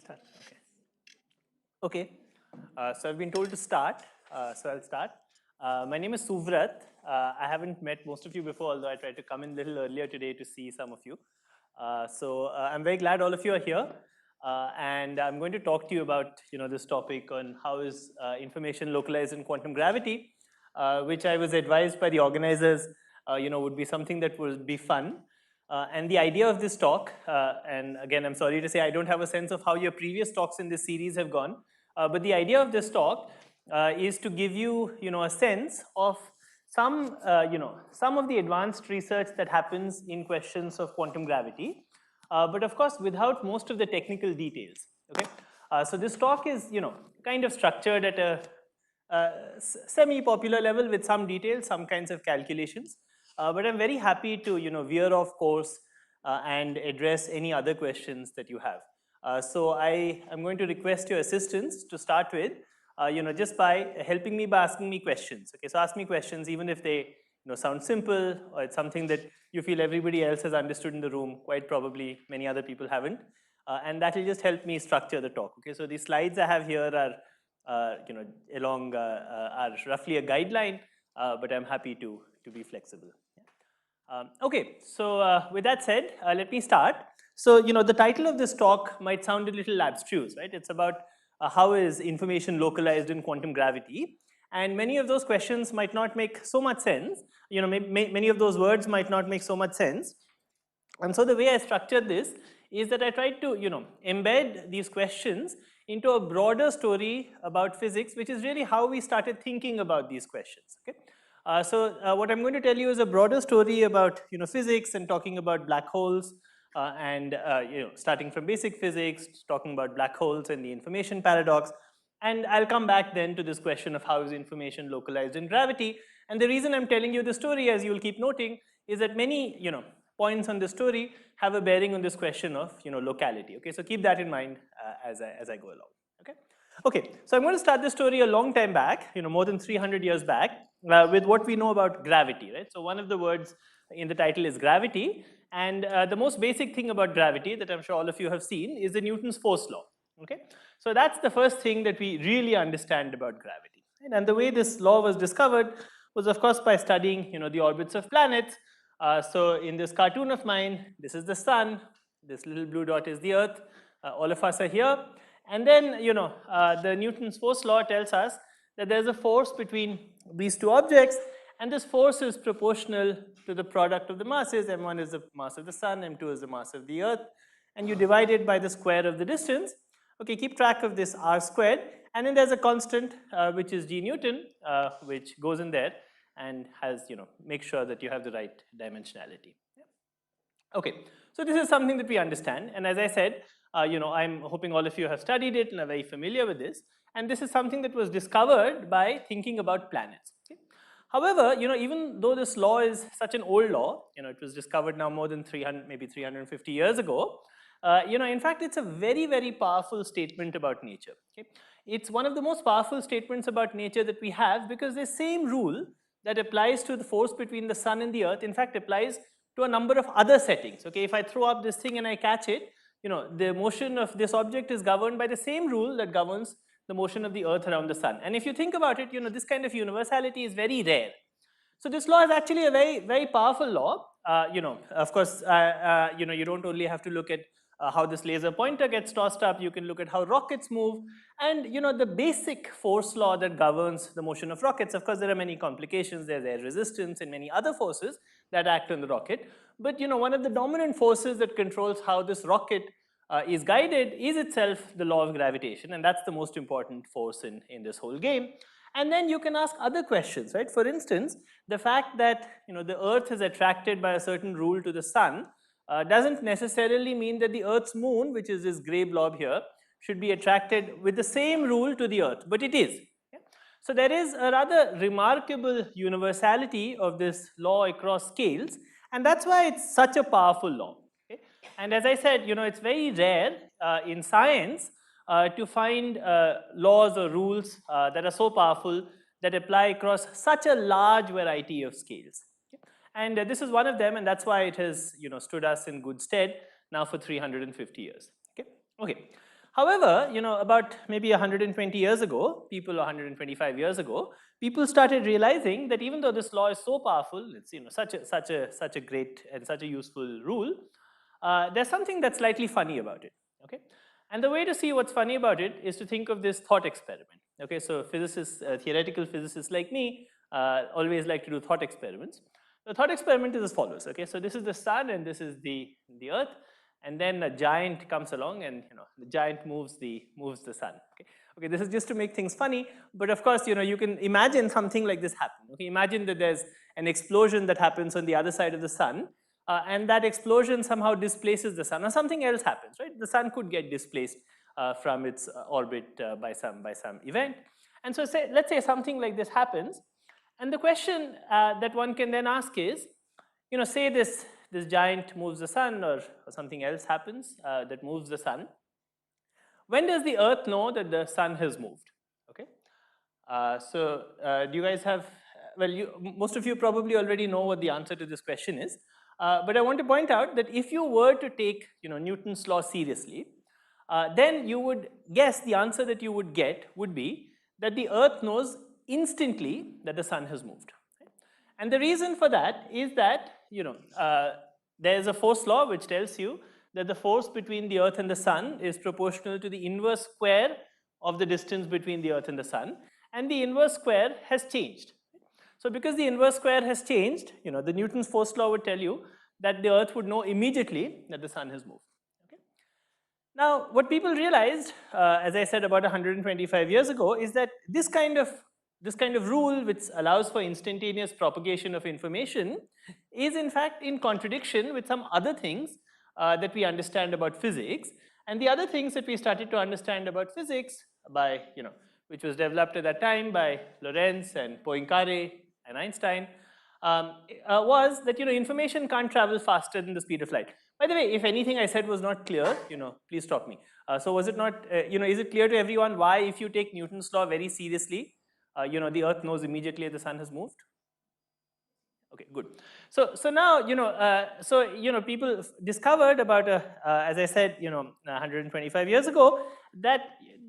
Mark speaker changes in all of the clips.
Speaker 1: Start. Okay. So I've been told to start, so I'll start. My name is Suvrat. I haven't met most of you before, although I tried to come in a little earlier today to see some of you. I'm very glad all of you are here, and I'm going to talk to you about this topic on how is information localized in quantum gravity, which I was advised by the organizers, would be something that would be fun. And the idea of this talk, and again, I'm sorry to say I don't have a sense of how your previous talks in this series have gone, but the idea of this talk is to give you, a sense of some of the advanced research that happens in questions of quantum gravity, but of course without most of the technical details. Okay, so this talk is, kind of structured at a semi-popular level with some details, some kinds of calculations. But I'm very happy to veer off course and address any other questions that you have. So I am going to request your assistance to start with, just by helping me by asking me questions. Okay, so ask me questions even if they sound simple or it's something that you feel everybody else has understood in the room. Quite probably many other people haven't, and that will just help me structure the talk. Okay, so the slides I have here are are roughly a guideline, but I'm happy to be flexible. Okay, so with that said, let me start. So, the title of this talk might sound a little abstruse, right? It's about how is information localized in quantum gravity. And many of those questions might not make so much sense. Many of those words might not make so much sense. And so the way I structured this is that I tried to, embed these questions into a broader story about physics, which is really how we started thinking about these questions. Okay. What I'm going to tell you is a broader story about physics and talking about black holes, and starting from basic physics, talking about black holes and the information paradox. And I'll come back then to this question of how is information localized in gravity. And the reason I'm telling you the story, as you'll keep noting, is that many points on the story have a bearing on this question of locality. Okay, so keep that in mind as I go along. Okay, so I'm going to start the story a long time back, more than 300 years back, with what we know about gravity, right? So one of the words in the title is gravity, and the most basic thing about gravity that I'm sure all of you have seen is the Newton's force law. Okay, so that's the first thing that we really understand about gravity. Right? And the way this law was discovered was, of course, by studying the orbits of planets. So in this cartoon of mine, this is the sun, this little blue dot is the earth, all of us are here. And then, the Newton's force law tells us that there's a force between these two objects, and this force is proportional to the product of the masses. M1 is the mass of the sun, M2 is the mass of the earth, and you divide it by the square of the distance. Okay, keep track of this r squared, and then there's a constant which is g Newton, which goes in there and has, make sure that you have the right dimensionality. Okay, so this is something that we understand, and as I said, I'm hoping all of you have studied it and are very familiar with this. And this is something that was discovered by thinking about planets. Okay? However, even though this law is such an old law, it was discovered now more than 300, maybe 350 years ago. In fact, it's a very, very powerful statement about nature. Okay? It's one of the most powerful statements about nature that we have, because the same rule that applies to the force between the sun and the earth, in fact, applies to a number of other settings. Okay, if I throw up this thing and I catch it, the motion of this object is governed by the same rule that governs the motion of the earth around the sun. And if you think about it, this kind of universality is very rare. So this law is actually a very, very powerful law. Of course, you don't only have to look at how this laser pointer gets tossed up, you can look at how rockets move, and the basic force law that governs the motion of rockets. Of course, there are many complications. There's air resistance and many other forces that act on the rocket. But one of the dominant forces that controls how this rocket is guided is itself the law of gravitation, and that's the most important force in this whole game. And then you can ask other questions, right? For instance, the fact that the earth is attracted by a certain rule to the sun doesn't necessarily mean that the earth's moon, which is this gray blob here, should be attracted with the same rule to the earth, but it is. So there is a rather remarkable universality of this law across scales, and that's why it's such a powerful law. Okay? And as I said, it's very rare in science to find laws or rules that are so powerful that apply across such a large variety of scales. Okay? And this is one of them, and that's why it has stood us in good stead now for 350 years. Okay. However, about maybe 120 years ago, people 125 years ago, people started realizing that even though this law is so powerful, it's such a great and such a useful rule, there's something that's slightly funny about it. Okay, and the way to see what's funny about it is to think of this thought experiment. Okay, so physicists, theoretical physicists like me, always like to do thought experiments. The thought experiment is as follows. Okay, so this is the sun and this is the Earth, and then a giant comes along and the giant moves the sun. Okay, this is just to make things funny, but of course you can imagine something like this happen. Okay, imagine that there's an explosion that happens on the other side of the sun, and that explosion somehow displaces the sun, or something else happens, right? The sun could get displaced from its orbit by some event, and so let's say something like this happens, and the question that one can then ask is, say this giant moves the sun, or something else happens that moves the sun. When does the Earth know that the sun has moved? Okay, do you guys have? Well, most of you probably already know what the answer to this question is, but I want to point out that if you were to take Newton's law seriously, then you would guess the answer that you would get would be that the Earth knows instantly that the sun has moved. And the reason for that is that there is a force law which tells you that the force between the Earth and the sun is proportional to the inverse square of the distance between the Earth and the sun, and the inverse square has changed. So because the inverse square has changed, the Newton's force law would tell you that the Earth would know immediately that the sun has moved. Okay? Now, what people realized, as I said about 125 years ago, is that this kind of rule, which allows for instantaneous propagation of information, is in fact in contradiction with some other things that we understand about physics. And the other things that we started to understand about physics by, which was developed at that time by Lorentz and Poincaré and Einstein, was that, information can't travel faster than the speed of light. By the way, if anything I said was not clear, please stop me. So was it not, is it clear to everyone why, if you take Newton's law very seriously, the Earth knows immediately the sun has moved? Okay, good. So now, people discovered about, as I said, 125 years ago, that,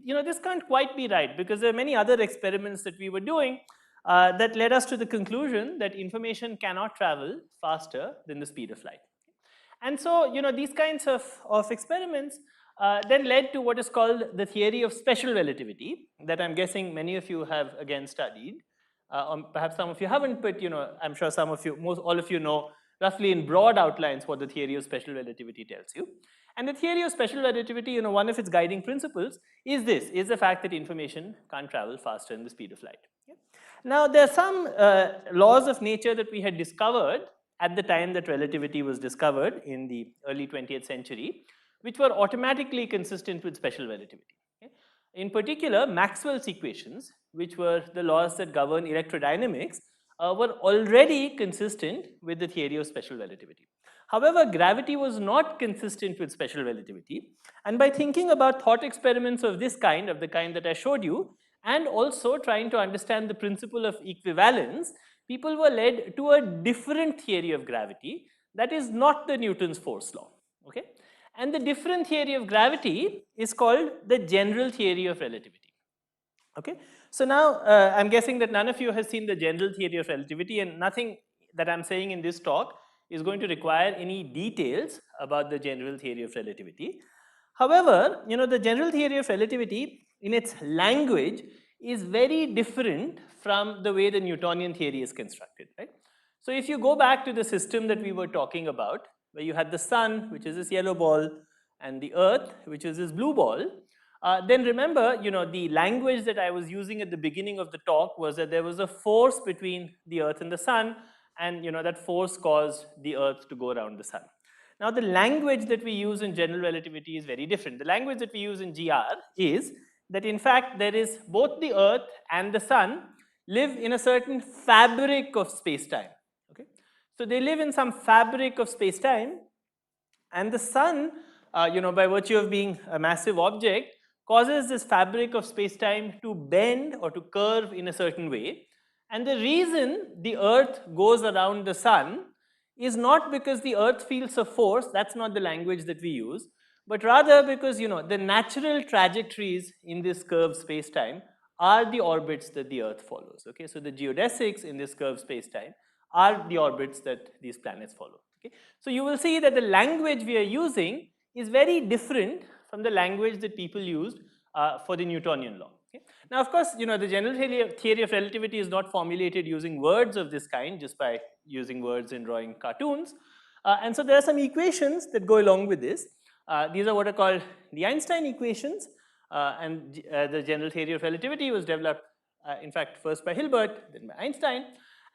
Speaker 1: this can't quite be right, because there are many other experiments that we were doing that led us to the conclusion that information cannot travel faster than the speed of light. And so, these kinds of experiments then led to what is called the theory of special relativity, that I'm guessing many of you have again studied. Perhaps some of you haven't, but I'm sure some of you, all of you know roughly in broad outlines what the theory of special relativity tells you. And the theory of special relativity, one of its guiding principles is the fact that information can't travel faster than the speed of light. Okay? Now, there are some laws of nature that we had discovered at the time that relativity was discovered in the early 20th century, which were automatically consistent with special relativity. Okay? In particular, Maxwell's equations, which were the laws that govern electrodynamics, were already consistent with the theory of special relativity. However, gravity was not consistent with special relativity, and by thinking about thought experiments of this kind, of the kind that I showed you, and also trying to understand the principle of equivalence, people were led to a different theory of gravity that is not the Newton's force law. Okay? And the different theory of gravity is called the general theory of relativity. Okay? So now, I'm guessing that none of you has seen the general theory of relativity, and nothing that I'm saying in this talk is going to require any details about the general theory of relativity. However, the general theory of relativity in its language is very different from the way the Newtonian theory is constructed, right? So if you go back to the system that we were talking about, where you had the sun, which is this yellow ball, and the Earth, which is this blue ball, then remember, the language that I was using at the beginning of the talk was that there was a force between the Earth and the sun, and that force caused the Earth to go around the sun. Now, the language that we use in general relativity is very different. The language that we use in GR is that, in fact, there is both the Earth and the sun live in a certain fabric of space-time. Okay? So they live in some fabric of space-time, and the sun, by virtue of being a massive object, causes this fabric of space-time to bend or to curve in a certain way. And the reason the Earth goes around the sun is not because the Earth feels a force, that's not the language that we use, but rather because, the natural trajectories in this curved space-time are the orbits that the Earth follows, okay? So the geodesics in this curved space-time are the orbits that these planets follow, okay? So you will see that the language we are using is very different from the language that people used for the Newtonian law. Okay? Now, of course, the general theory of relativity is not formulated using words of this kind, just by using words and drawing cartoons. And so there are some equations that go along with this. These are what are called the Einstein equations, and the general theory of relativity was developed, in fact, first by Hilbert, then by Einstein.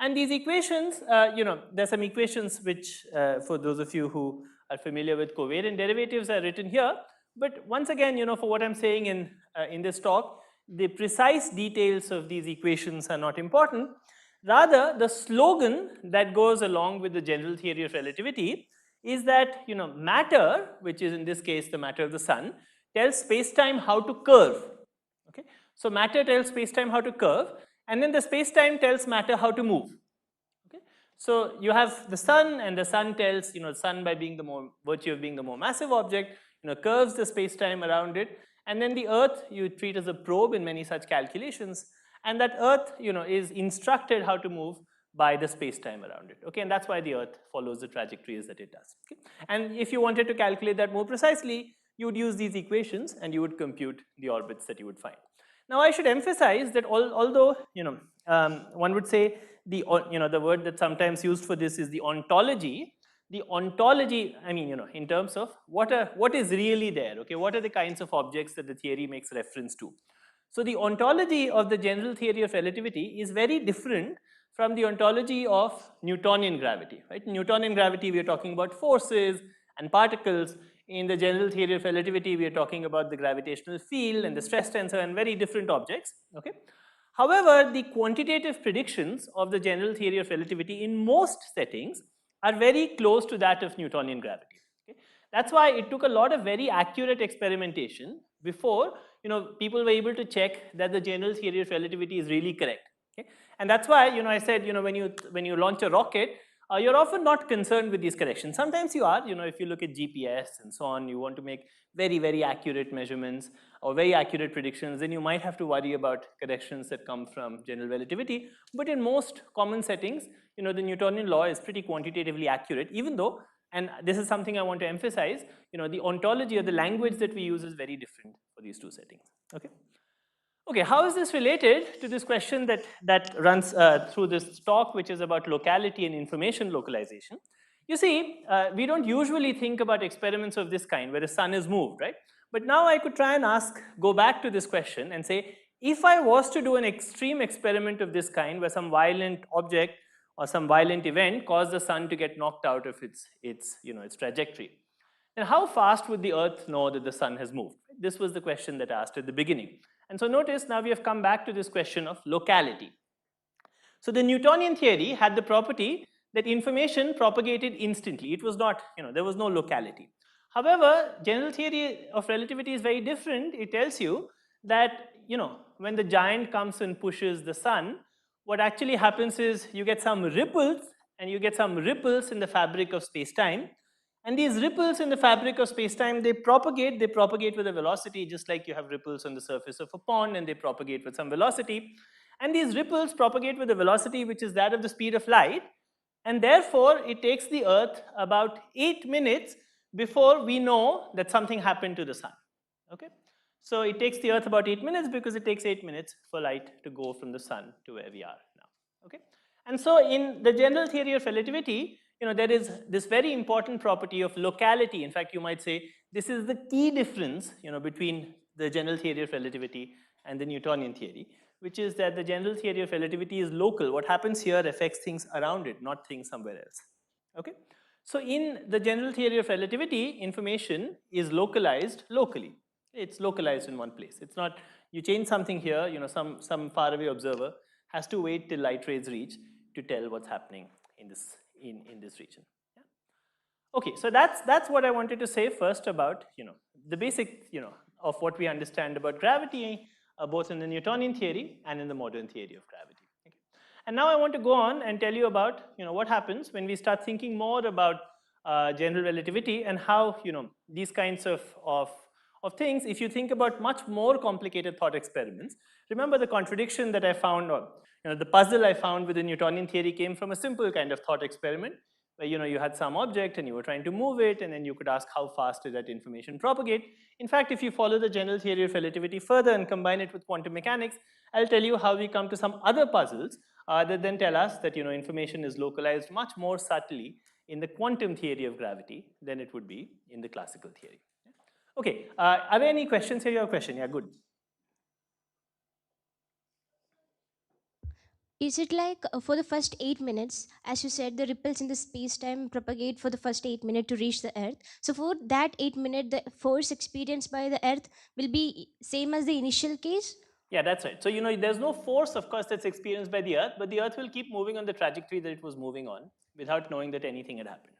Speaker 1: And these equations, there are some equations which, for those of you who are familiar with covariant derivatives, are written here. But once again, for what I'm saying in this talk, the precise details of these equations are not important. Rather, the slogan that goes along with the general theory of relativity is that, matter, which is in this case the matter of the sun, tells space-time how to curve. Okay? So matter tells space-time how to curve, and then the space-time tells matter how to move. Okay? So you have the sun, and the sun tells, the sun, by being the more virtue of being the more massive object, curves the space-time around it, and then the Earth you treat as a probe in many such calculations, and that Earth, is instructed how to move by the space-time around it. Okay, and that's why the Earth follows the trajectories that it does. Okay? And if you wanted to calculate that more precisely, you would use these equations and you would compute the orbits that you would find. Now, I should emphasize that although one would say the word that's sometimes used for this is the ontology. The ontology, I mean, in terms of what is really there. Okay, what are the kinds of objects that the theory makes reference to? So the ontology of the general theory of relativity is very different from the ontology of Newtonian gravity. Right? In Newtonian gravity, we are talking about forces and particles. In the general theory of relativity, we are talking about the gravitational field and the stress tensor and very different objects. Okay? However, the quantitative predictions of the general theory of relativity in most settings are very close to that of Newtonian gravity. Okay? That's why it took a lot of very accurate experimentation before people were able to check that the general theory of relativity is really correct. Okay? And that's why I said when you launch a rocket, you're often not concerned with these corrections. Sometimes you are. If you look at GPS and so on, you want to make very, very accurate measurements or very accurate predictions, then you might have to worry about corrections that come from general relativity. But in most common settings, the Newtonian law is pretty quantitatively accurate, even though, and this is something I want to emphasize, the ontology or the language that we use is very different for these two settings. Okay. Okay, how is this related to this question that runs through this talk, which is about locality and information localization? You see, we don't usually think about experiments of this kind where the sun is moved, right? But now I could try and go back to this question and say, if I was to do an extreme experiment of this kind where some violent object or some violent event caused the sun to get knocked out of its trajectory, then how fast would the Earth know that the sun has moved? This was the question that I asked at the beginning. And so notice now we have come back to this question of locality. So the Newtonian theory had the property that information propagated instantly. It was not, there was no locality. However, general theory of relativity is very different. It tells you that, when the giant comes and pushes the sun, what actually happens is you get some ripples, and you get some ripples in the fabric of space-time. And these ripples in the fabric of space-time, they propagate with a velocity, just like you have ripples on the surface of a pond, and they propagate with some velocity. And these ripples propagate with a velocity which is that of the speed of light. And therefore, it takes the Earth about 8 minutes before we know that something happened to the sun. Okay? So it takes the Earth about 8 minutes because it takes 8 minutes for light to go from the sun to where we are now. Okay? And so in the general theory of relativity, there is this very important property of locality. In fact, you might say this is the key difference, between the general theory of relativity and the Newtonian theory, which is that the general theory of relativity is local. What happens here affects things around it, not things somewhere else. Okay? So in the general theory of relativity, information is localized locally. It's localized in one place. It's not, you change something here, some faraway observer has to wait till light rays reach to tell what's happening in this region. Yeah? Okay, so that's what I wanted to say first about the basic of what we understand about gravity, both in the Newtonian theory and in the modern theory of gravity. Okay? And now I want to go on and tell you about what happens when we start thinking more about general relativity and how, these kinds of things, if you think about much more complicated thought experiments, remember the contradiction that I found, or the puzzle I found with the Newtonian theory came from a simple kind of thought experiment where you had some object and you were trying to move it, and then you could ask how fast did that information propagate. In fact, if you follow the general theory of relativity further and combine it with quantum mechanics, I'll tell you how we come to some other puzzles that then tell us that information is localized much more subtly in the quantum theory of gravity than it would be in the classical theory. Okay, are there any questions here? Your question? Yeah, good.
Speaker 2: Is it like for the first 8 minutes, as you said, the ripples in the space-time propagate for the first 8 minutes to reach the Earth? So for that 8 minute, the force experienced by the Earth will be same as the initial case?
Speaker 1: Yeah, that's right. So, there's no force, of course, that's experienced by the Earth, but the Earth will keep moving on the trajectory that it was moving on without knowing that anything had happened.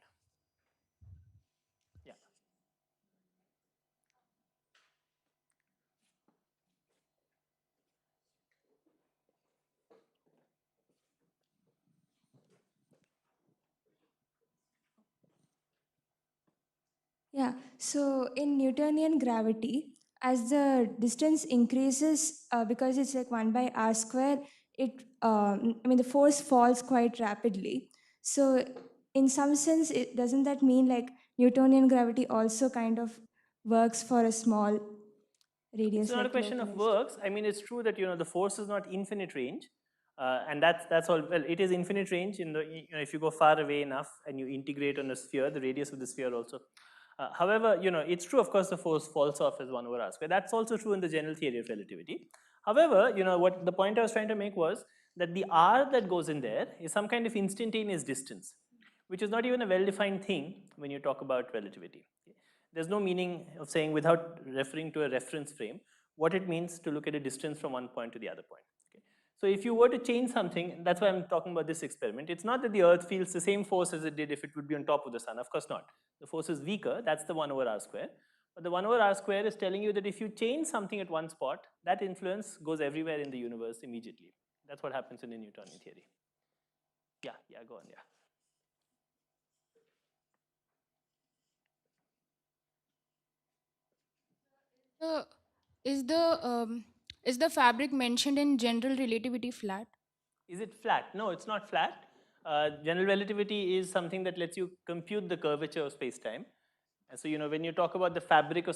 Speaker 1: Yeah.
Speaker 3: Yeah, so in Newtonian gravity, as the distance increases, because it's like 1 by r square, the force falls quite rapidly. So, in some sense, doesn't that mean like Newtonian gravity also kind of works for a small
Speaker 1: It's
Speaker 3: radius,
Speaker 1: not a
Speaker 3: like
Speaker 1: question of
Speaker 3: localized?
Speaker 1: works. I mean, it's true that the force is not infinite range, and that's all. Well, it is infinite range in the if you go far away enough and you integrate on a sphere, the radius of the sphere also. However, it's true, of course, the force falls off as 1/r square. That's also true in the general theory of relativity. However, what the point I was trying to make was that the r that goes in there is some kind of instantaneous distance, which is not even a well-defined thing when you talk about relativity. There's no meaning of saying, without referring to a reference frame, what it means to look at a distance from one point to the other point. Okay? So if you were to change something, that's why I'm talking about this experiment. It's not that the Earth feels the same force as it did if it would be on top of the sun. Of course not. The force is weaker. That's the 1/r square. But the 1/r square is telling you that if you change something at one spot, that influence goes everywhere in the universe immediately. That's what happens in the Newtonian theory. Yeah, go on, yeah.
Speaker 4: Uh, is the is the fabric mentioned in general relativity flat?
Speaker 1: Is it flat? No, it's not flat. General relativity is something that lets you compute the curvature of space-time. And so, when you talk about the fabric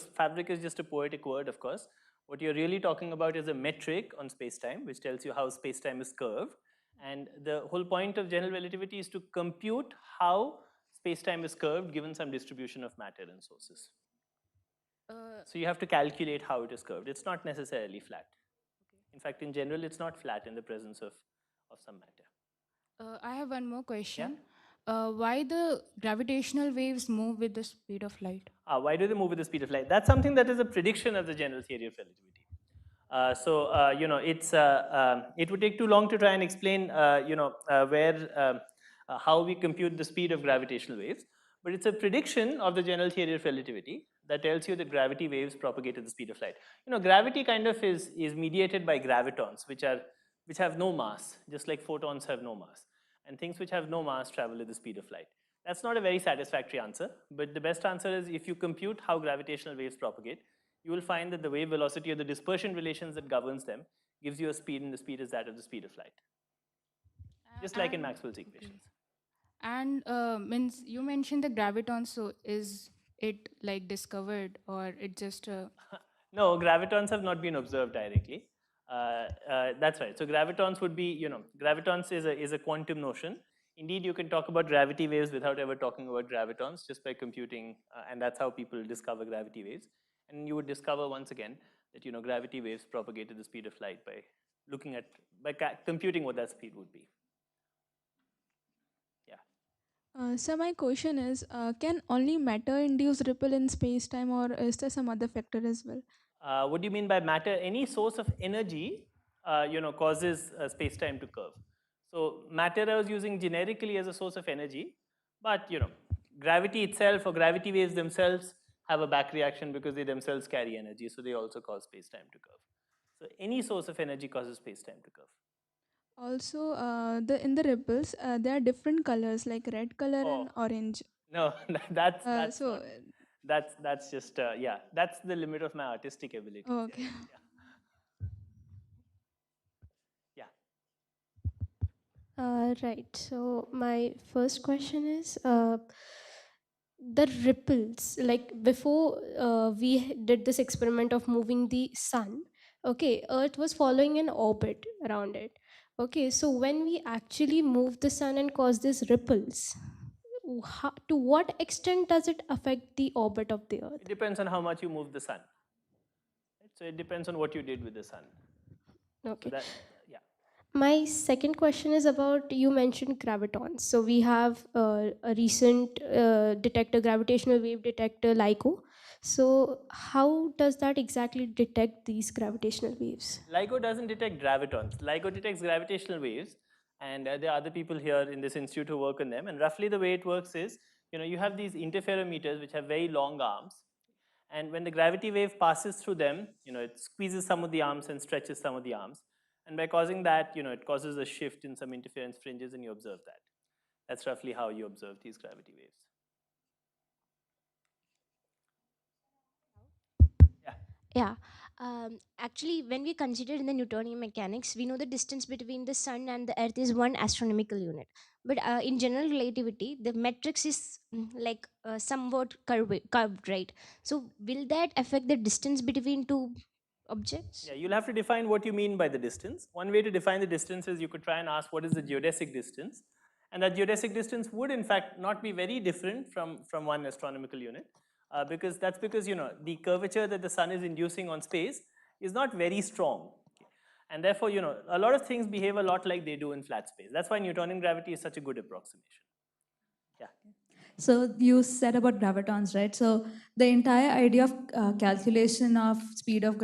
Speaker 1: is just a poetic word, of course. What you're really talking about is a metric on space-time, which tells you how space-time is curved. And the whole point of general relativity is to compute how space-time is curved given some distribution of matter and sources. So you have to calculate how it is curved. It's not necessarily flat. In fact, in general, it's not flat in the presence of some matter.
Speaker 4: I have one more question.
Speaker 1: Yeah?
Speaker 4: Why the gravitational waves move with the speed of light?
Speaker 1: Why do they move with the speed of light? That's something that is a prediction of the general theory of relativity. It would take too long to try and explain, how we compute the speed of gravitational waves. But it's a prediction of the general theory of relativity that tells you that gravity waves propagate at the speed of light. Gravity kind of is mediated by gravitons, which have no mass, just like photons have no mass. And things which have no mass travel at the speed of light. That's not a very satisfactory answer, but the best answer is if you compute how gravitational waves propagate, you will find that the wave velocity or the dispersion relations that governs them gives you a speed, and the speed is that of the speed of light. Just like in Maxwell's equations.
Speaker 4: And means you mentioned the gravitons, so is it like discovered or it just
Speaker 1: No, gravitons have not been observed directly. That's right. So gravitons would be, gravitons is a quantum notion. Indeed, you can talk about gravity waves without ever talking about gravitons, just by computing, and that's how people discover gravity waves. And you would discover once again that gravity waves propagate at the speed of light by computing what that speed would be. Yeah.
Speaker 5: So my question is, can only matter induce ripple in space-time, or is there some other factor as well?
Speaker 1: What do you mean by matter? Any source of energy, causes space-time to curve. So matter I was using generically as a source of energy, but gravity itself or gravity waves themselves have a back reaction because they themselves carry energy, so they also cause space-time to curve. So any source of energy causes space-time to curve.
Speaker 5: Also, in the ripples, there are different colors like red color
Speaker 1: Oh,
Speaker 5: and orange.
Speaker 1: No, that's
Speaker 5: Uh,
Speaker 1: that's
Speaker 5: so,
Speaker 1: not. That's just yeah. That's the limit of my artistic abilities.
Speaker 5: okay.
Speaker 1: Yeah.
Speaker 6: Right. So my first question is the ripples. Like before we did this experiment of moving the sun, okay, Earth was following an orbit around it. Okay, so when we actually move the sun and cause these ripples, to what extent does it affect the orbit of the
Speaker 1: It
Speaker 6: Earth?
Speaker 1: depends on how much you move the sun. Right? So it depends on what you did with the sun. So
Speaker 6: Okay.
Speaker 1: that yeah.
Speaker 6: My second question is about, you mentioned gravitons. So we have a recent detector, gravitational wave detector, LIGO. So how does that exactly detect these gravitational waves?
Speaker 1: LIGO doesn't detect gravitons. LIGO detects gravitational waves, and there are other people here in this institute who work on them. And roughly the way it works is, you have these interferometers which have very long arms, and when the gravity wave passes through them, it squeezes some of the arms and stretches some of the arms, and by causing that, it causes a shift in some interference fringes, and you observe that. That's roughly how you observe these gravity waves. Yeah.
Speaker 2: Yeah. Actually, when we consider in the Newtonian mechanics, we know the distance between the sun and the earth is one astronomical unit. But in general relativity, the matrix is like somewhat curved, right? So, will that affect the distance between two objects?
Speaker 1: Yeah, you'll have to define what you mean by the distance. One way to define the distance is you could try and ask what is the geodesic distance. And that geodesic distance would in fact not be very different from one astronomical unit, because that's because the curvature that the sun is inducing on space is not very strong. And therefore, a lot of things behave a lot like they do in flat space. That's why Newtonian gravity is such a good approximation. Yeah.
Speaker 7: So you said about gravitons, right? So the entire idea of calculation of speed of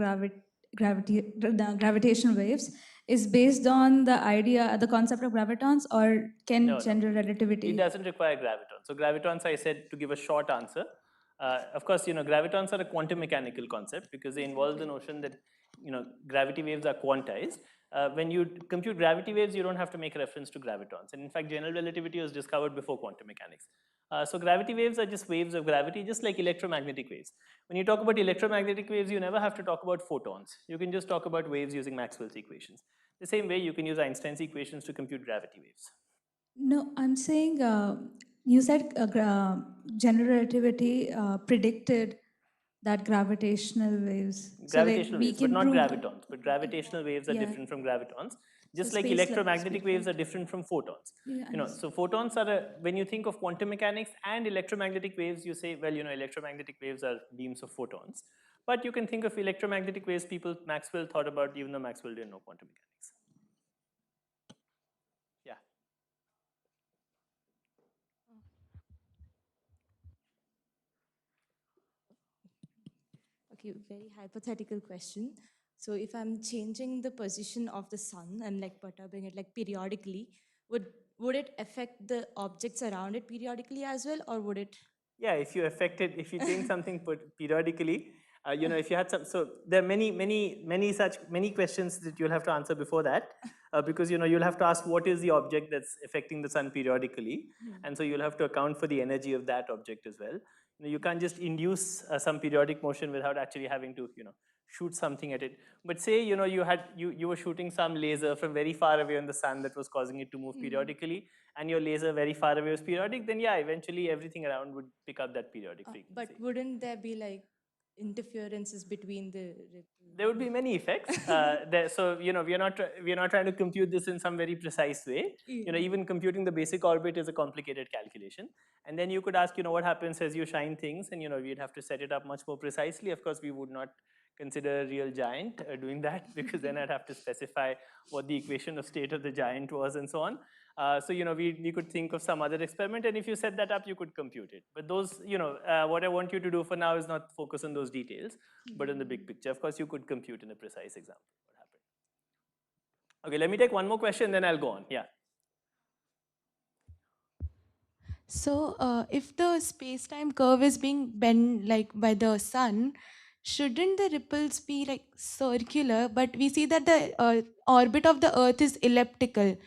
Speaker 7: gravitational waves is based on the concept of gravitons, or can
Speaker 1: No.
Speaker 7: general relativity?
Speaker 1: It doesn't require gravitons. So gravitons, I said, to give a short answer. Of course, gravitons are a quantum mechanical concept because they involve the notion that gravity waves are quantized. When you compute gravity waves, you don't have to make reference to gravitons. And in fact, general relativity was discovered before quantum mechanics. So gravity waves are just waves of gravity, just like electromagnetic waves. When you talk about electromagnetic waves, you never have to talk about photons. You can just talk about waves using Maxwell's equations. The same way, you can use Einstein's equations to compute gravity waves.
Speaker 7: No, I'm saying you said general relativity predicted that gravitational waves.
Speaker 1: Gravitational
Speaker 7: We
Speaker 1: waves, but
Speaker 7: can
Speaker 1: not
Speaker 7: prove.
Speaker 1: gravitons. But gravitational waves are
Speaker 7: Yeah.
Speaker 1: different from gravitons, just
Speaker 7: So
Speaker 1: like
Speaker 7: space
Speaker 1: electromagnetic waves are
Speaker 7: speed.
Speaker 1: different from photons.
Speaker 7: Yeah,
Speaker 1: So photons are when you think of quantum mechanics and electromagnetic waves, you say, well, electromagnetic waves are beams of photons. But you can think of electromagnetic waves Maxwell thought about, even though Maxwell didn't know quantum mechanics. Yeah.
Speaker 8: Okay, very hypothetical question. So if I'm changing the position of the sun and like perturbing it like periodically, would it affect the objects around it periodically as well, or would it?
Speaker 1: Yeah, if you if you change something periodically, if you had some, so there are many questions that you'll have to answer before that, because you'll have to ask what is the object that's affecting the sun periodically, and so you'll have to account for the energy of that object as well. You can't just induce some periodic motion without actually having to shoot something at it. But say you were shooting some laser from very far away on the sun that was causing it to move periodically, and your laser very far away was periodic, then yeah, eventually everything around would pick up that periodic frequency.
Speaker 8: But wouldn't there be like interferences between the?
Speaker 1: There would be many effects. So we are not trying to compute this in some very precise way. Even computing the basic orbit is a complicated calculation. And then you could ask, what happens as you shine things, and we'd have to set it up much more precisely. Of course, we would not consider a real giant doing that, because then I'd have to specify what the equation of state of the giant was and so on. So we could think of some other experiment, and if you set that up, you could compute it. But those, what I want you to do for now is not focus on those details, but on the big picture. Of course, you could compute in a precise example what happened. Okay, let me take one more question, then I'll go on. Yeah.
Speaker 9: So if the space-time curve is being bent like by the sun, shouldn't the ripples be like circular? But we see that the orbit of the Earth is elliptical.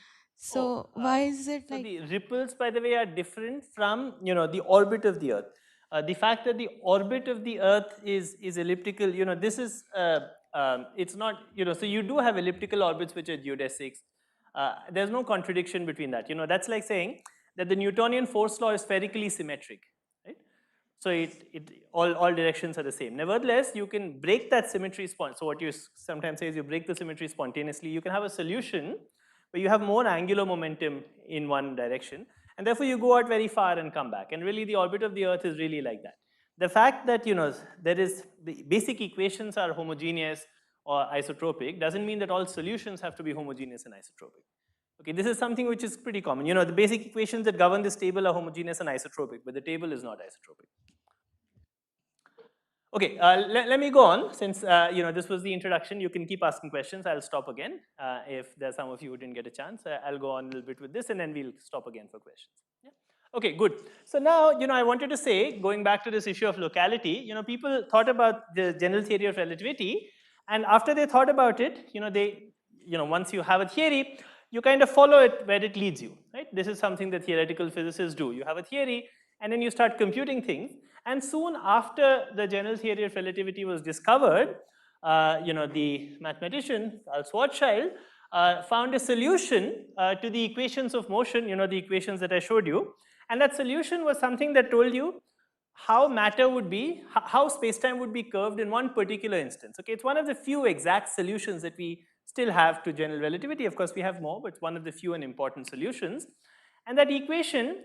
Speaker 9: So why is it
Speaker 1: So
Speaker 9: like?
Speaker 1: the ripples, by the way, are different from the orbit of the Earth. The fact that the orbit of the Earth is elliptical, this is it's not so you do have elliptical orbits which are geodesics. There's no contradiction between that. That's like saying that the Newtonian force law is spherically symmetric, right? So all directions are the same. Nevertheless, you can break that symmetry. So what you sometimes say is you break the symmetry spontaneously. You can have a solution where you have more angular momentum in one direction, and therefore you go out very far and come back. And really, the orbit of the Earth is really like that. The fact that there is the basic equations are homogeneous or isotropic doesn't mean that all solutions have to be homogeneous and isotropic. Okay, this is something which is pretty common. The basic equations that govern this table are homogeneous and isotropic, but the table is not isotropic. Okay, let me go on. Since this was the introduction, you can keep asking questions. I'll stop again if there's some of you who didn't get a chance. I'll go on a little bit with this, and then we'll stop again for questions. Yeah? Okay, good. So now I wanted to say, going back to this issue of locality, people thought about the general theory of relativity, and after they thought about it, once you have a theory, you kind of follow it where it leads you, right? This is something that theoretical physicists do. You have a theory, and then you start computing things. And soon after the general theory of relativity was discovered, the mathematician Carl Schwarzschild found a solution to the equations of motion, the equations that I showed you. And that solution was something that told you how matter would be, how space-time would be curved in one particular instance. Okay, it's one of the few exact solutions that we still have to general relativity. Of course, we have more, but it's one of the few and important solutions. And that equation,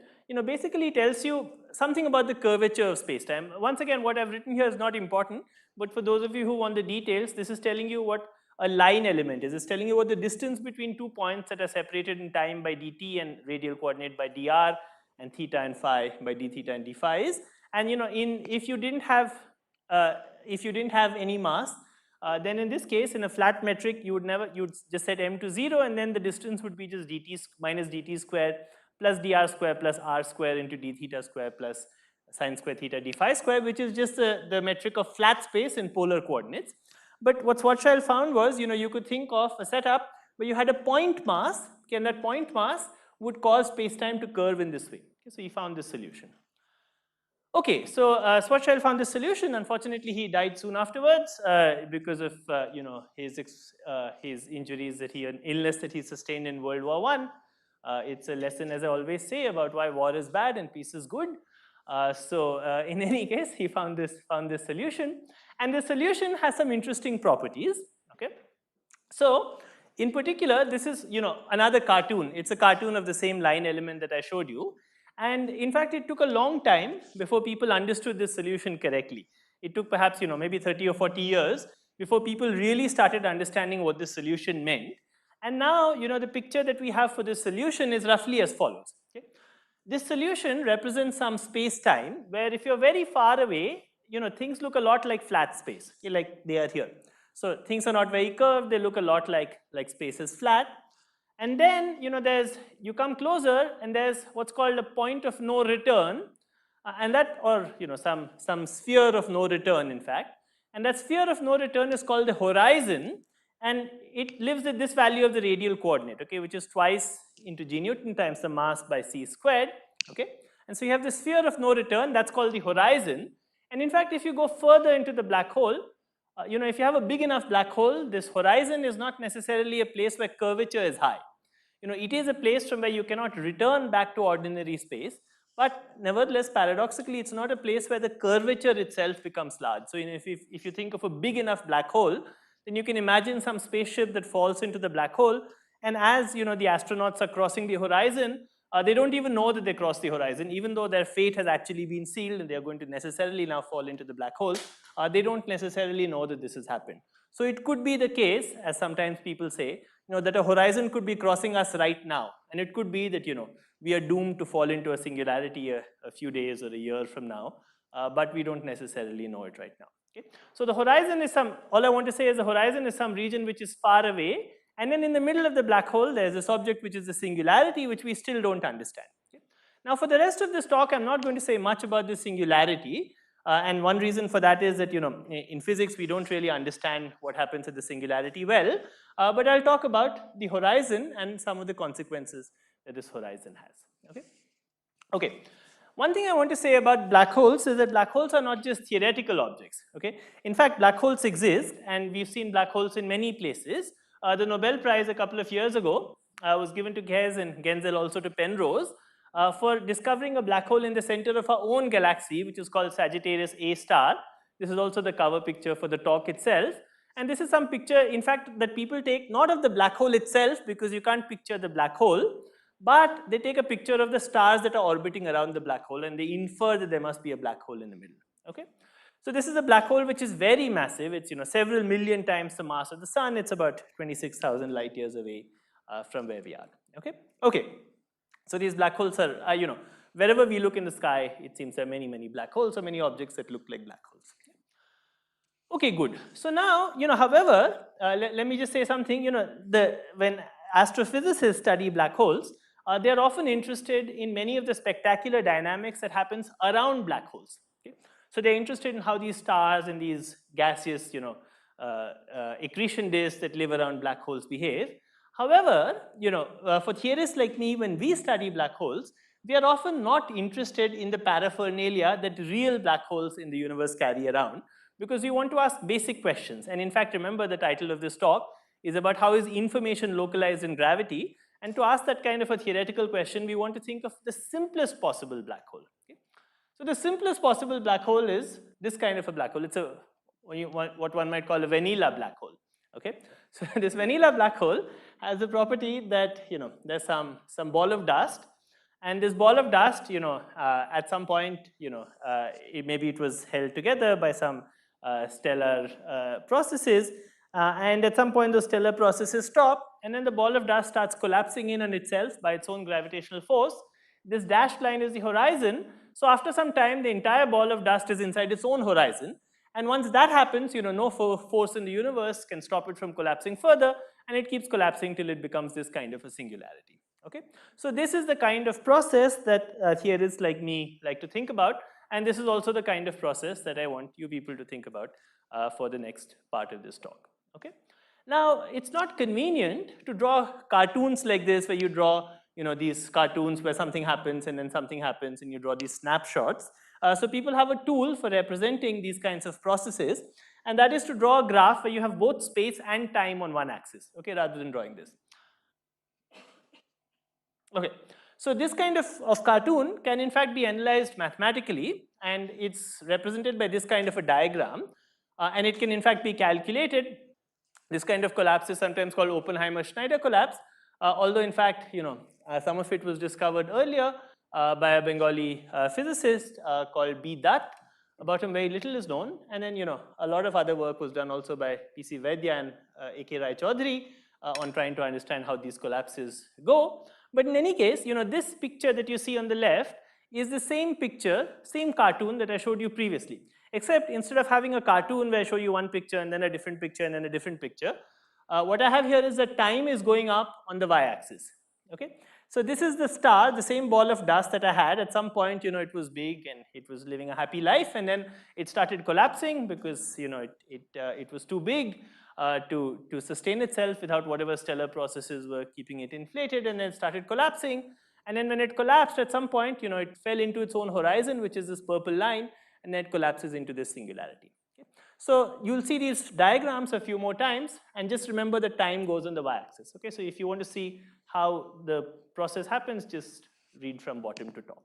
Speaker 1: basically tells you something about the curvature of space-time. Once again, what I've written here is not important, but for those of you who want the details, this is telling you what a line element is. It's telling you what the distance between 2 points that are separated in time by dt and radial coordinate by dr, and theta and phi by d theta and d phi is. And if you didn't have any mass, then in this case, in a flat metric, you'd just set m to 0, and then the distance would be just dt minus dt squared plus dr square plus r square into d theta square plus sine square theta d phi square, which is just the metric of flat space in polar coordinates. But what Schwarzschild found was, you could think of a setup where you had a point mass, okay, and that point mass would cause space-time to curve in this way. Okay, so he found this solution. Okay, so Schwarzschild found this solution. Unfortunately, he died soon afterwards because of his injuries illness that he sustained in World War I. It's a lesson, as I always say, about why war is bad and peace is good. In any case, he found this solution, and the solution has some interesting properties. Okay, so in particular, this is another cartoon. It's a cartoon of the same line element that I showed you. And in fact, it took a long time before people understood this solution correctly. It took perhaps maybe 30 or 40 years before people really started understanding what this solution meant. And now the picture that we have for this solution is roughly as follows. Okay? This solution represents some space-time where if you're very far away, things look a lot like flat space, okay, like they are here. So things are not very curved, they look a lot like space is flat. And then you come closer and there's what's called a point of no return, and that, or some sphere of no return, in fact. And that sphere of no return is called the horizon, and it lives at this value of the radial coordinate, okay, which is twice into g Newton times the mass by c squared, okay. And so you have the sphere of no return, that's called the horizon. And in fact, if you go further into the black hole, if you have a big enough black hole, this horizon is not necessarily a place where curvature is high. It is a place from where you cannot return back to ordinary space, but nevertheless, paradoxically, it's not a place where the curvature itself becomes large. So if you think of a big enough black hole, then you can imagine some spaceship that falls into the black hole, and as the astronauts are crossing the horizon, they don't even know that they crossed the horizon, even though their fate has actually been sealed and they are going to necessarily now fall into the black hole. They don't necessarily know that this has happened. So it could be the case, as sometimes people say, that a horizon could be crossing us right now, and it could be that we are doomed to fall into a singularity a few days or a year from now, but we don't necessarily know it right now. Okay? So the horizon is all I want to say is the horizon is some region which is far away, and then in the middle of the black hole there's this object which is the singularity, which we still don't understand. Okay? Now for the rest of this talk, I'm not going to say much about this singularity. And one reason for that is that, in physics, we don't really understand what happens at the singularity well. But I'll talk about the horizon and some of the consequences that this horizon has. Okay? Okay. One thing I want to say about black holes is that black holes are not just theoretical objects. Okay? In fact, black holes exist, and we've seen black holes in many places. The Nobel Prize a couple of years ago was given to Ghez and Genzel, also to Penrose, for discovering a black hole in the center of our own galaxy, which is called Sagittarius A star. This is also the cover picture for the talk itself. And this is some picture, in fact, that people take not of the black hole itself, because you can't picture the black hole, but they take a picture of the stars that are orbiting around the black hole, and they infer that there must be a black hole in the middle. Okay? So this is a black hole which is very massive. It's several million times the mass of the sun. It's about 26,000 light years away from where we are. Okay? Okay. So these black holes are, wherever we look in the sky, it seems there are many, many black holes, or many objects that look like black holes. Okay, good. So now, however, let me just say something. When astrophysicists study black holes, they are often interested in many of the spectacular dynamics that happens around black holes. Okay? So they're interested in how these stars and these gaseous, accretion disks that live around black holes behave. However, for theorists like me, when we study black holes, we are often not interested in the paraphernalia that real black holes in the universe carry around, because we want to ask basic questions. And in fact, remember, the title of this talk is about how is information localized in gravity. And to ask that kind of a theoretical question, we want to think of the simplest possible black hole. Okay? So the simplest possible black hole is this kind of a black hole. It's what one might call a vanilla black hole. Okay? So this vanilla black hole has the property that, there's some ball of dust. And this ball of dust, at some point, maybe it was held together by some stellar processes, and at some point those stellar processes stop, and then the ball of dust starts collapsing in on itself by its own gravitational force. This dashed line is the horizon. So after some time, the entire ball of dust is inside its own horizon, and once that happens, no force in the universe can stop it from collapsing further, and it keeps collapsing till it becomes this kind of a singularity. Okay? So this is the kind of process that theorists like me like to think about, and this is also the kind of process that I want you people to think about for the next part of this talk. Okay? Now, it's not convenient to draw cartoons like this, where you draw these cartoons where something happens and then something happens, and you draw these snapshots. So people have a tool for representing these kinds of processes, and that is to draw a graph where you have both space and time on one axis, okay, rather than drawing this. Okay, so this kind of cartoon can in fact be analyzed mathematically, and it's represented by this kind of a diagram, and it can in fact be calculated. This kind of collapse is sometimes called Oppenheimer-Schneider collapse, although in fact, some of it was discovered earlier by a Bengali physicist called B. Dutt, about whom very little is known, and then a lot of other work was done also by P.C. Vaidya and A.K. Rai Chaudhary on trying to understand how these collapses go. But in any case, this picture that you see on the left is the same picture, same cartoon that I showed you previously. Except instead of having a cartoon where I show you one picture and then a different picture and then a different picture, what I have here is that time is going up on the y-axis. Okay? So this is the star, the same ball of dust that I had. At some point, it was big and it was living a happy life, and then it started collapsing because it was too big to sustain itself without whatever stellar processes were keeping it inflated, and then it started collapsing. And then when it collapsed at some point, it fell into its own horizon, which is this purple line, and then it collapses into this singularity. Okay? So you'll see these diagrams a few more times, and just remember that time goes on the y-axis. Okay? So if you want to see how the process happens, just read from bottom to top.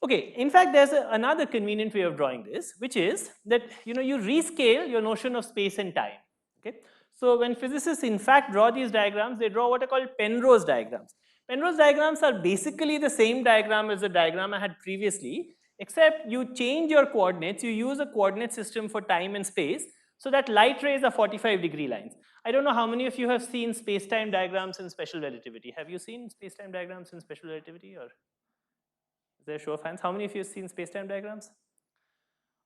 Speaker 1: Okay, in fact, there's another convenient way of drawing this, which is that you rescale your notion of space and time. Okay? So when physicists in fact draw these diagrams, they draw what are called Penrose diagrams. Penrose diagrams are basically the same diagram as the diagram I had previously, except you change your coordinates, you use a coordinate system for time and space, so that light rays are 45-degree lines. I don't know how many of you have seen space-time diagrams in special relativity. Have you seen space-time diagrams in special relativity, or is there a show of hands? How many of you have seen space-time diagrams?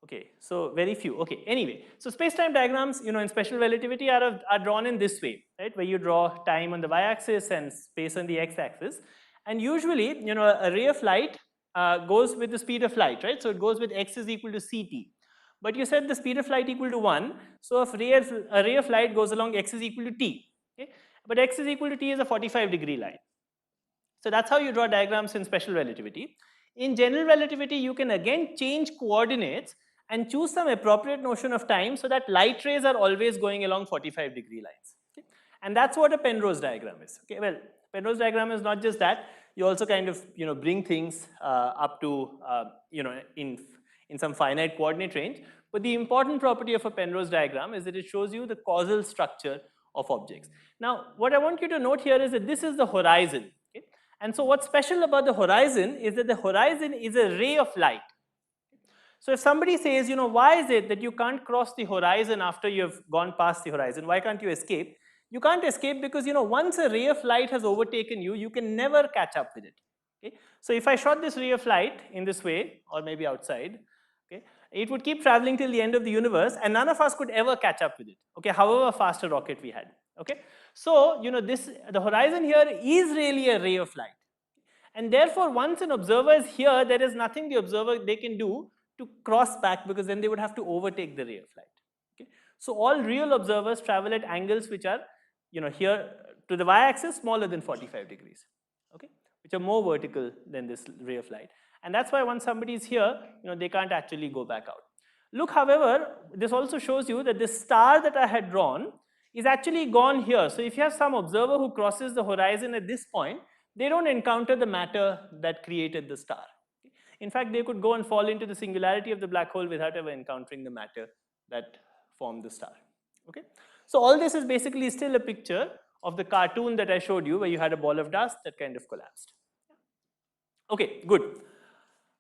Speaker 1: Okay, so very few. Okay, anyway, so space-time diagrams, in special relativity are drawn in this way, right? Where you draw time on the y-axis and space on the x-axis, and usually, a ray of light goes with the speed of light, right? So it goes with x is equal to ct. But you said the speed of light equal to 1. So if a ray of light goes along x is equal to t. Okay? But x is equal to t is a 45-degree line. So that's how you draw diagrams in special relativity. In general relativity, you can again change coordinates and choose some appropriate notion of time so that light rays are always going along 45-degree lines. Okay? And that's what a Penrose diagram is. Okay? Well, Penrose diagram is not just that. You also kind of bring things up to in some finite coordinate range. But the important property of a Penrose diagram is that it shows you the causal structure of objects. Now, what I want you to note here is that this is the horizon. Okay? And so what's special about the horizon is that the horizon is a ray of light. So if somebody says, why is it that you can't cross the horizon after you've gone past the horizon? Why can't you escape? You can't escape because, once a ray of light has overtaken you, you can never catch up with it. Okay? So if I shot this ray of light in this way, or maybe outside, okay, it would keep traveling till the end of the universe, and none of us could ever catch up with it. Okay, however fast a rocket we had. Okay, so the horizon here is really a ray of light, and therefore once an observer is here, there is nothing they can do to cross back, because then they would have to overtake the ray of light. Okay, so all real observers travel at angles which are here to the y-axis smaller than 45 degrees. Okay, which are more vertical than this ray of light. And that's why once somebody is here, they can't actually go back out. Look, however, this also shows you that this star that I had drawn is actually gone here. So if you have some observer who crosses the horizon at this point, they don't encounter the matter that created the star. In fact, they could go and fall into the singularity of the black hole without ever encountering the matter that formed the star. Okay? So all this is basically still a picture of the cartoon that I showed you, where you had a ball of dust that kind of collapsed. Okay, good.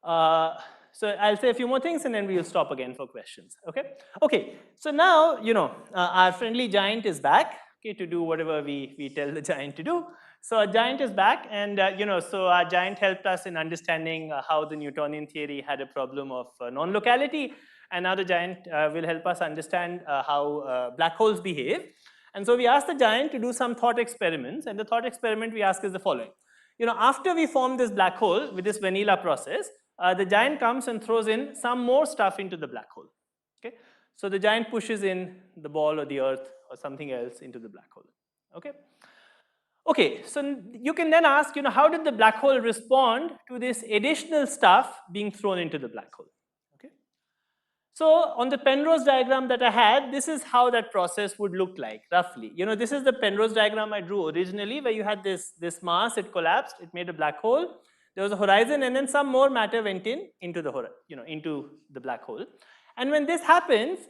Speaker 1: So I'll say a few more things and then we'll stop again for questions. Okay. Okay. So now our friendly giant is back. Okay, to do whatever we tell the giant to do. So our giant is back, and so our giant helped us in understanding how the Newtonian theory had a problem of non-locality, and now the giant will help us understand how black holes behave. And so we asked the giant to do some thought experiments, and the thought experiment we ask is the following. After we form this black hole with this vanilla process, the giant comes and throws in some more stuff into the black hole. Okay, so the giant pushes in the ball or the earth or something else into the black hole. Okay. Okay, so you can then ask, how did the black hole respond to this additional stuff being thrown into the black hole? Okay. So on the Penrose diagram that I had, this is how that process would look like, roughly. This is the Penrose diagram I drew originally, where you had this mass, it collapsed, it made a black hole. There was a horizon, and then some more matter went into the black hole. And when this happens,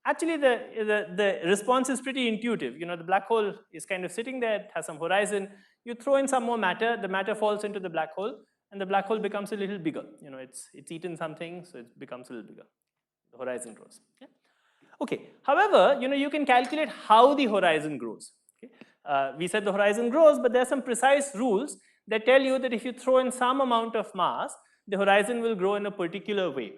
Speaker 1: actually the response is pretty intuitive. The black hole is kind of sitting there, it has some horizon. You throw in some more matter, the matter falls into the black hole, and the black hole becomes a little bigger. It's eaten something, so it becomes a little bigger. The horizon grows. Yeah? Okay. However, you can calculate how the horizon grows. Okay? We said the horizon grows, but there are some precise rules that tell you that if you throw in some amount of mass, the horizon will grow in a particular way.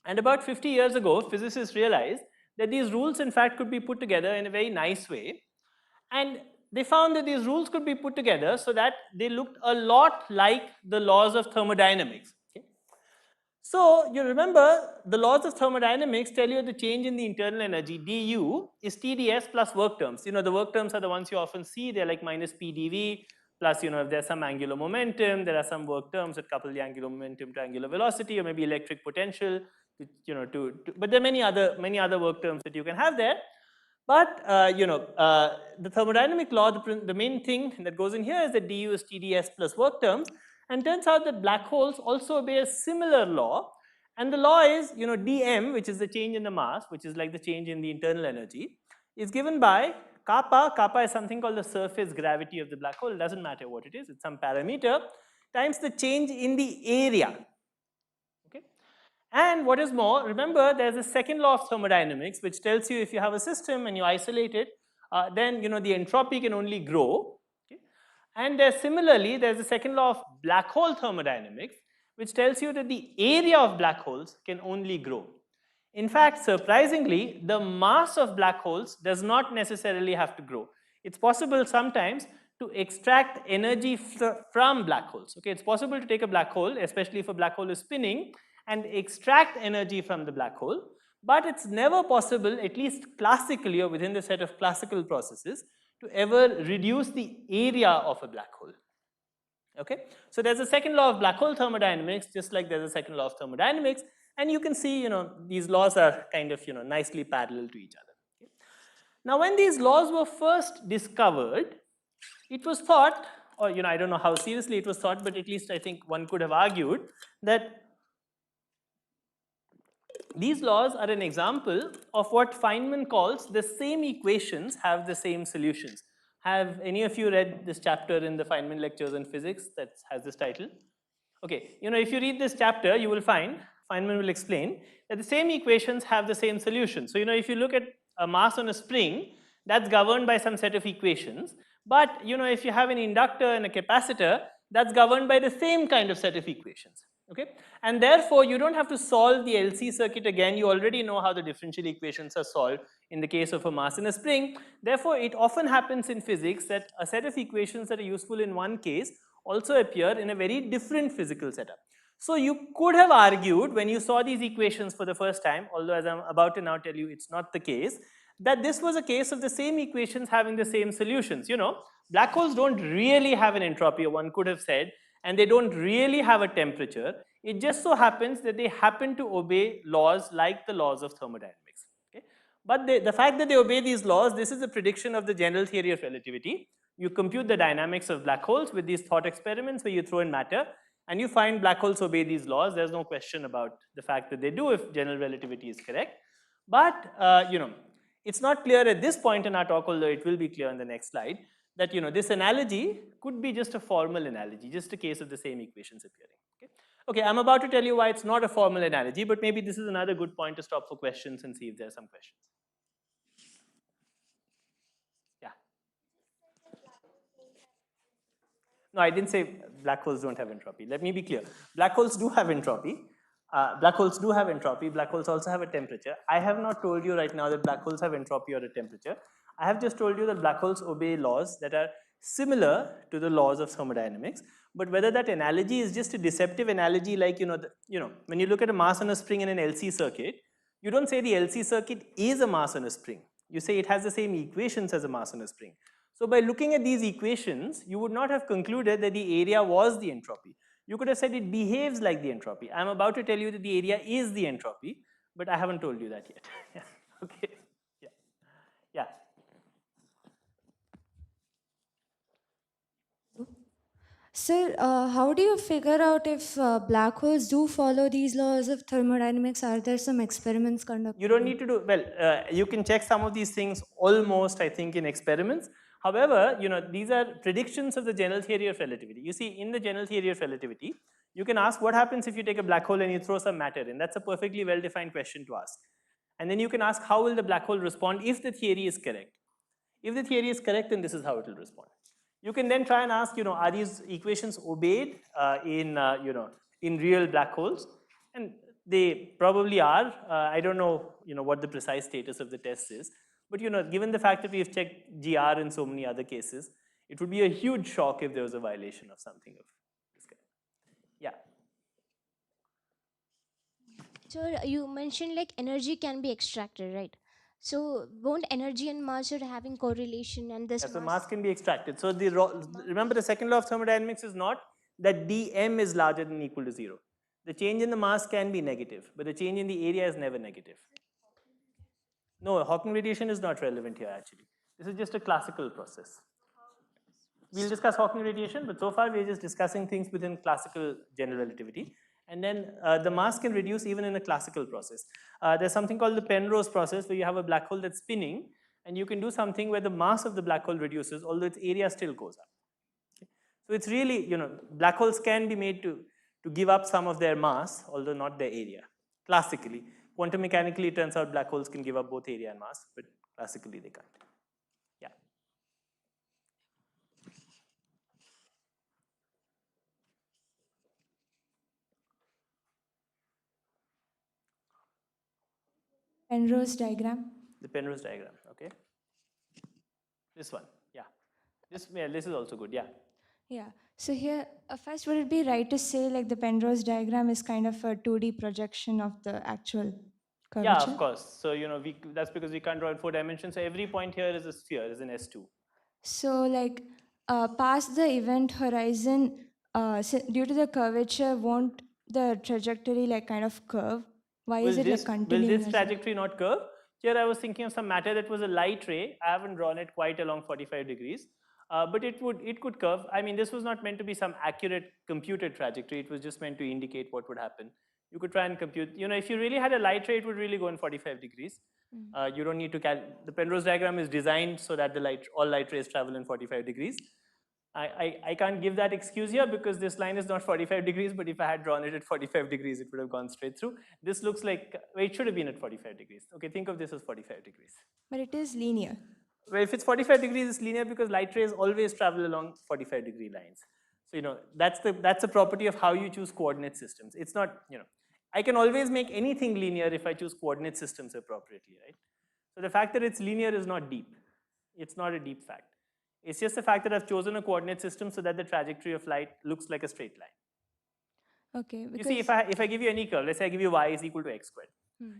Speaker 1: And about 50 years ago, physicists realized that these rules, in fact, could be put together in a very nice way. And they found that these rules could be put together so that they looked a lot like the laws of thermodynamics. Okay? So you remember, the laws of thermodynamics tell you the change in the internal energy, du, is TdS plus work terms. The work terms are the ones you often see. They're like minus PdV, plus, if there's some angular momentum, there are some work terms that couple the angular momentum to angular velocity, or maybe electric potential, but there are many other work terms that you can have there. But, the thermodynamic law, the main thing that goes in here is that du is TdS plus work terms. And turns out that black holes also obey a similar law. And the law is, dm, which is the change in the mass, which is like the change in the internal energy, is given by kappa. Kappa is something called the surface gravity of the black hole. It doesn't matter what it is, it's some parameter, times the change in the area. Okay? And what is more, remember, there's a second law of thermodynamics, which tells you if you have a system and you isolate it, then the entropy can only grow. And similarly, there's a second law of black hole thermodynamics, which tells you that the area of black holes can only grow. In fact, surprisingly, the mass of black holes does not necessarily have to grow. It's possible sometimes to extract energy from black holes. Okay, it's possible to take a black hole, especially if a black hole is spinning, and extract energy from the black hole, but it's never possible, at least classically or within the set of classical processes, to ever reduce the area of a black hole. Okay, so there's a second law of black hole thermodynamics, just like there's a second law of thermodynamics, and you can see, these laws are kind of, nicely parallel to each other. Okay? Now, when these laws were first discovered, it was thought, or I don't know how seriously it was thought, but at least I think one could have argued that these laws are an example of what Feynman calls the same equations have the same solutions. Have any of you read this chapter in the Feynman lectures on physics that has this title? Okay, if you read this chapter, you will find, Feynman will explain, that the same equations have the same solution. So, if you look at a mass on a spring, that's governed by some set of equations. But, if you have an inductor and a capacitor, that's governed by the same kind of set of equations. Okay, and therefore you don't have to solve the LC circuit again. You already know how the differential equations are solved in the case of a mass in a spring. Therefore, it often happens in physics that a set of equations that are useful in one case also appear in a very different physical setup. So you could have argued when you saw these equations for the first time, although as I'm about to now tell you it's not the case, that this was a case of the same equations having the same solutions. Black holes don't really have an entropy, or one could have said, and they don't really have a temperature. It just so happens that they happen to obey laws like the laws of thermodynamics. Okay? But the fact that they obey these laws, this is a prediction of the general theory of relativity. You compute the dynamics of black holes with these thought experiments where you throw in matter, and you find black holes obey these laws. There's no question about the fact that they do if general relativity is correct. But, it's not clear at this point in our talk, although it will be clear in the next slide, that this analogy could be just a formal analogy, just a case of the same equations appearing. Okay, I'm about to tell you why it's not a formal analogy, but maybe this is another good point to stop for questions and see if there are some questions. Yeah. No, I didn't say black holes don't have entropy. Let me be clear. Black holes do have entropy. Black holes do have entropy. Black holes also have a temperature. I have not told you right now that black holes have entropy or a temperature. I have just told you that black holes obey laws that are similar to the laws of thermodynamics. But whether that analogy is just a deceptive analogy, like when you look at a mass on a spring in an LC circuit, you don't say the LC circuit is a mass on a spring. You say it has the same equations as a mass on a spring. So by looking at these equations, you would not have concluded that the area was the entropy. You could have said it behaves like the entropy. I'm about to tell you that the area is the entropy, but I haven't told you that yet. Yeah. Okay. Yeah. Yeah.
Speaker 3: Sir, how do you figure out if black holes do follow these laws of thermodynamics? Are there some experiments conducted?
Speaker 1: You don't need to do, well, you can check some of these things almost, I think, in experiments. However, these are predictions of the general theory of relativity. You see, in the general theory of relativity, you can ask what happens if you take a black hole and you throw some matter in. That's a perfectly well-defined question to ask. And then you can ask how will the black hole respond if the theory is correct. If the theory is correct, then this is how it will respond. You can then try and ask, are these equations obeyed in real black holes? And they probably are. I don't know, what the precise status of the test is. But, given the fact that we've checked GR in so many other cases, it would be a huge shock if there was a violation of something of this kind. Yeah.
Speaker 2: So you mentioned like energy can be extracted, right? So won't energy and mass are having correlation, and this
Speaker 1: So mass can be extracted. So remember the second law of thermodynamics is not that dm is larger than or equal to 0. The change in the mass can be negative, but the change in the area is never negative. No, Hawking radiation is not relevant here actually. This is just a classical process. We'll discuss Hawking radiation, but so far we're just discussing things within classical general relativity. And then the mass can reduce even in a classical process. There's something called the Penrose process where you have a black hole that's spinning, and you can do something where the mass of the black hole reduces, although its area still goes up. Okay? So it's really, black holes can be made to give up some of their mass, although not their area, classically. Quantum mechanically, it turns out black holes can give up both area and mass, but classically they can't. Yeah.
Speaker 3: Penrose diagram.
Speaker 1: The Penrose diagram, okay. This one, yeah. This is also good, yeah.
Speaker 3: Yeah. So here, first, would it be right to say like the Penrose diagram is kind of a 2D projection of the actual
Speaker 1: Yeah,
Speaker 3: curvature?
Speaker 1: of course. So, that's because we can't draw in 4 dimensions. So every point here is a sphere, is an S2.
Speaker 3: So like past the event horizon, due to the curvature, won't the trajectory like kind of curve? Why is it like
Speaker 1: Will
Speaker 3: continuing
Speaker 1: this
Speaker 3: as
Speaker 1: trajectory not curve? Here I was thinking of some matter that was a light ray. I haven't drawn it quite along 45 degrees. But it could curve. I mean, this was not meant to be some accurate computed trajectory. It was just meant to indicate what would happen. You could try and compute, if you really had a light ray, it would really go in 45 degrees. You don't need to the Penrose diagram is designed so that all light rays travel in 45 degrees. I can't give that excuse here because this line is not 45 degrees, but if I had drawn it at 45 degrees, it would have gone straight through. This looks like, well, it should have been at 45 degrees. Okay, think of this as 45 degrees.
Speaker 3: But it is linear.
Speaker 1: Well, if it's 45 degrees, it's linear because light rays always travel along 45-degree lines. So, that's a property of how you choose coordinate systems. It's not, I can always make anything linear if I choose coordinate systems appropriately, right? So the fact that it's linear is not deep. It's not a deep fact. It's just the fact that I've chosen a coordinate system so that the trajectory of light looks like a straight line.
Speaker 3: Okay.
Speaker 1: You see, if I give you any curve, let's say I give you y is equal to x squared,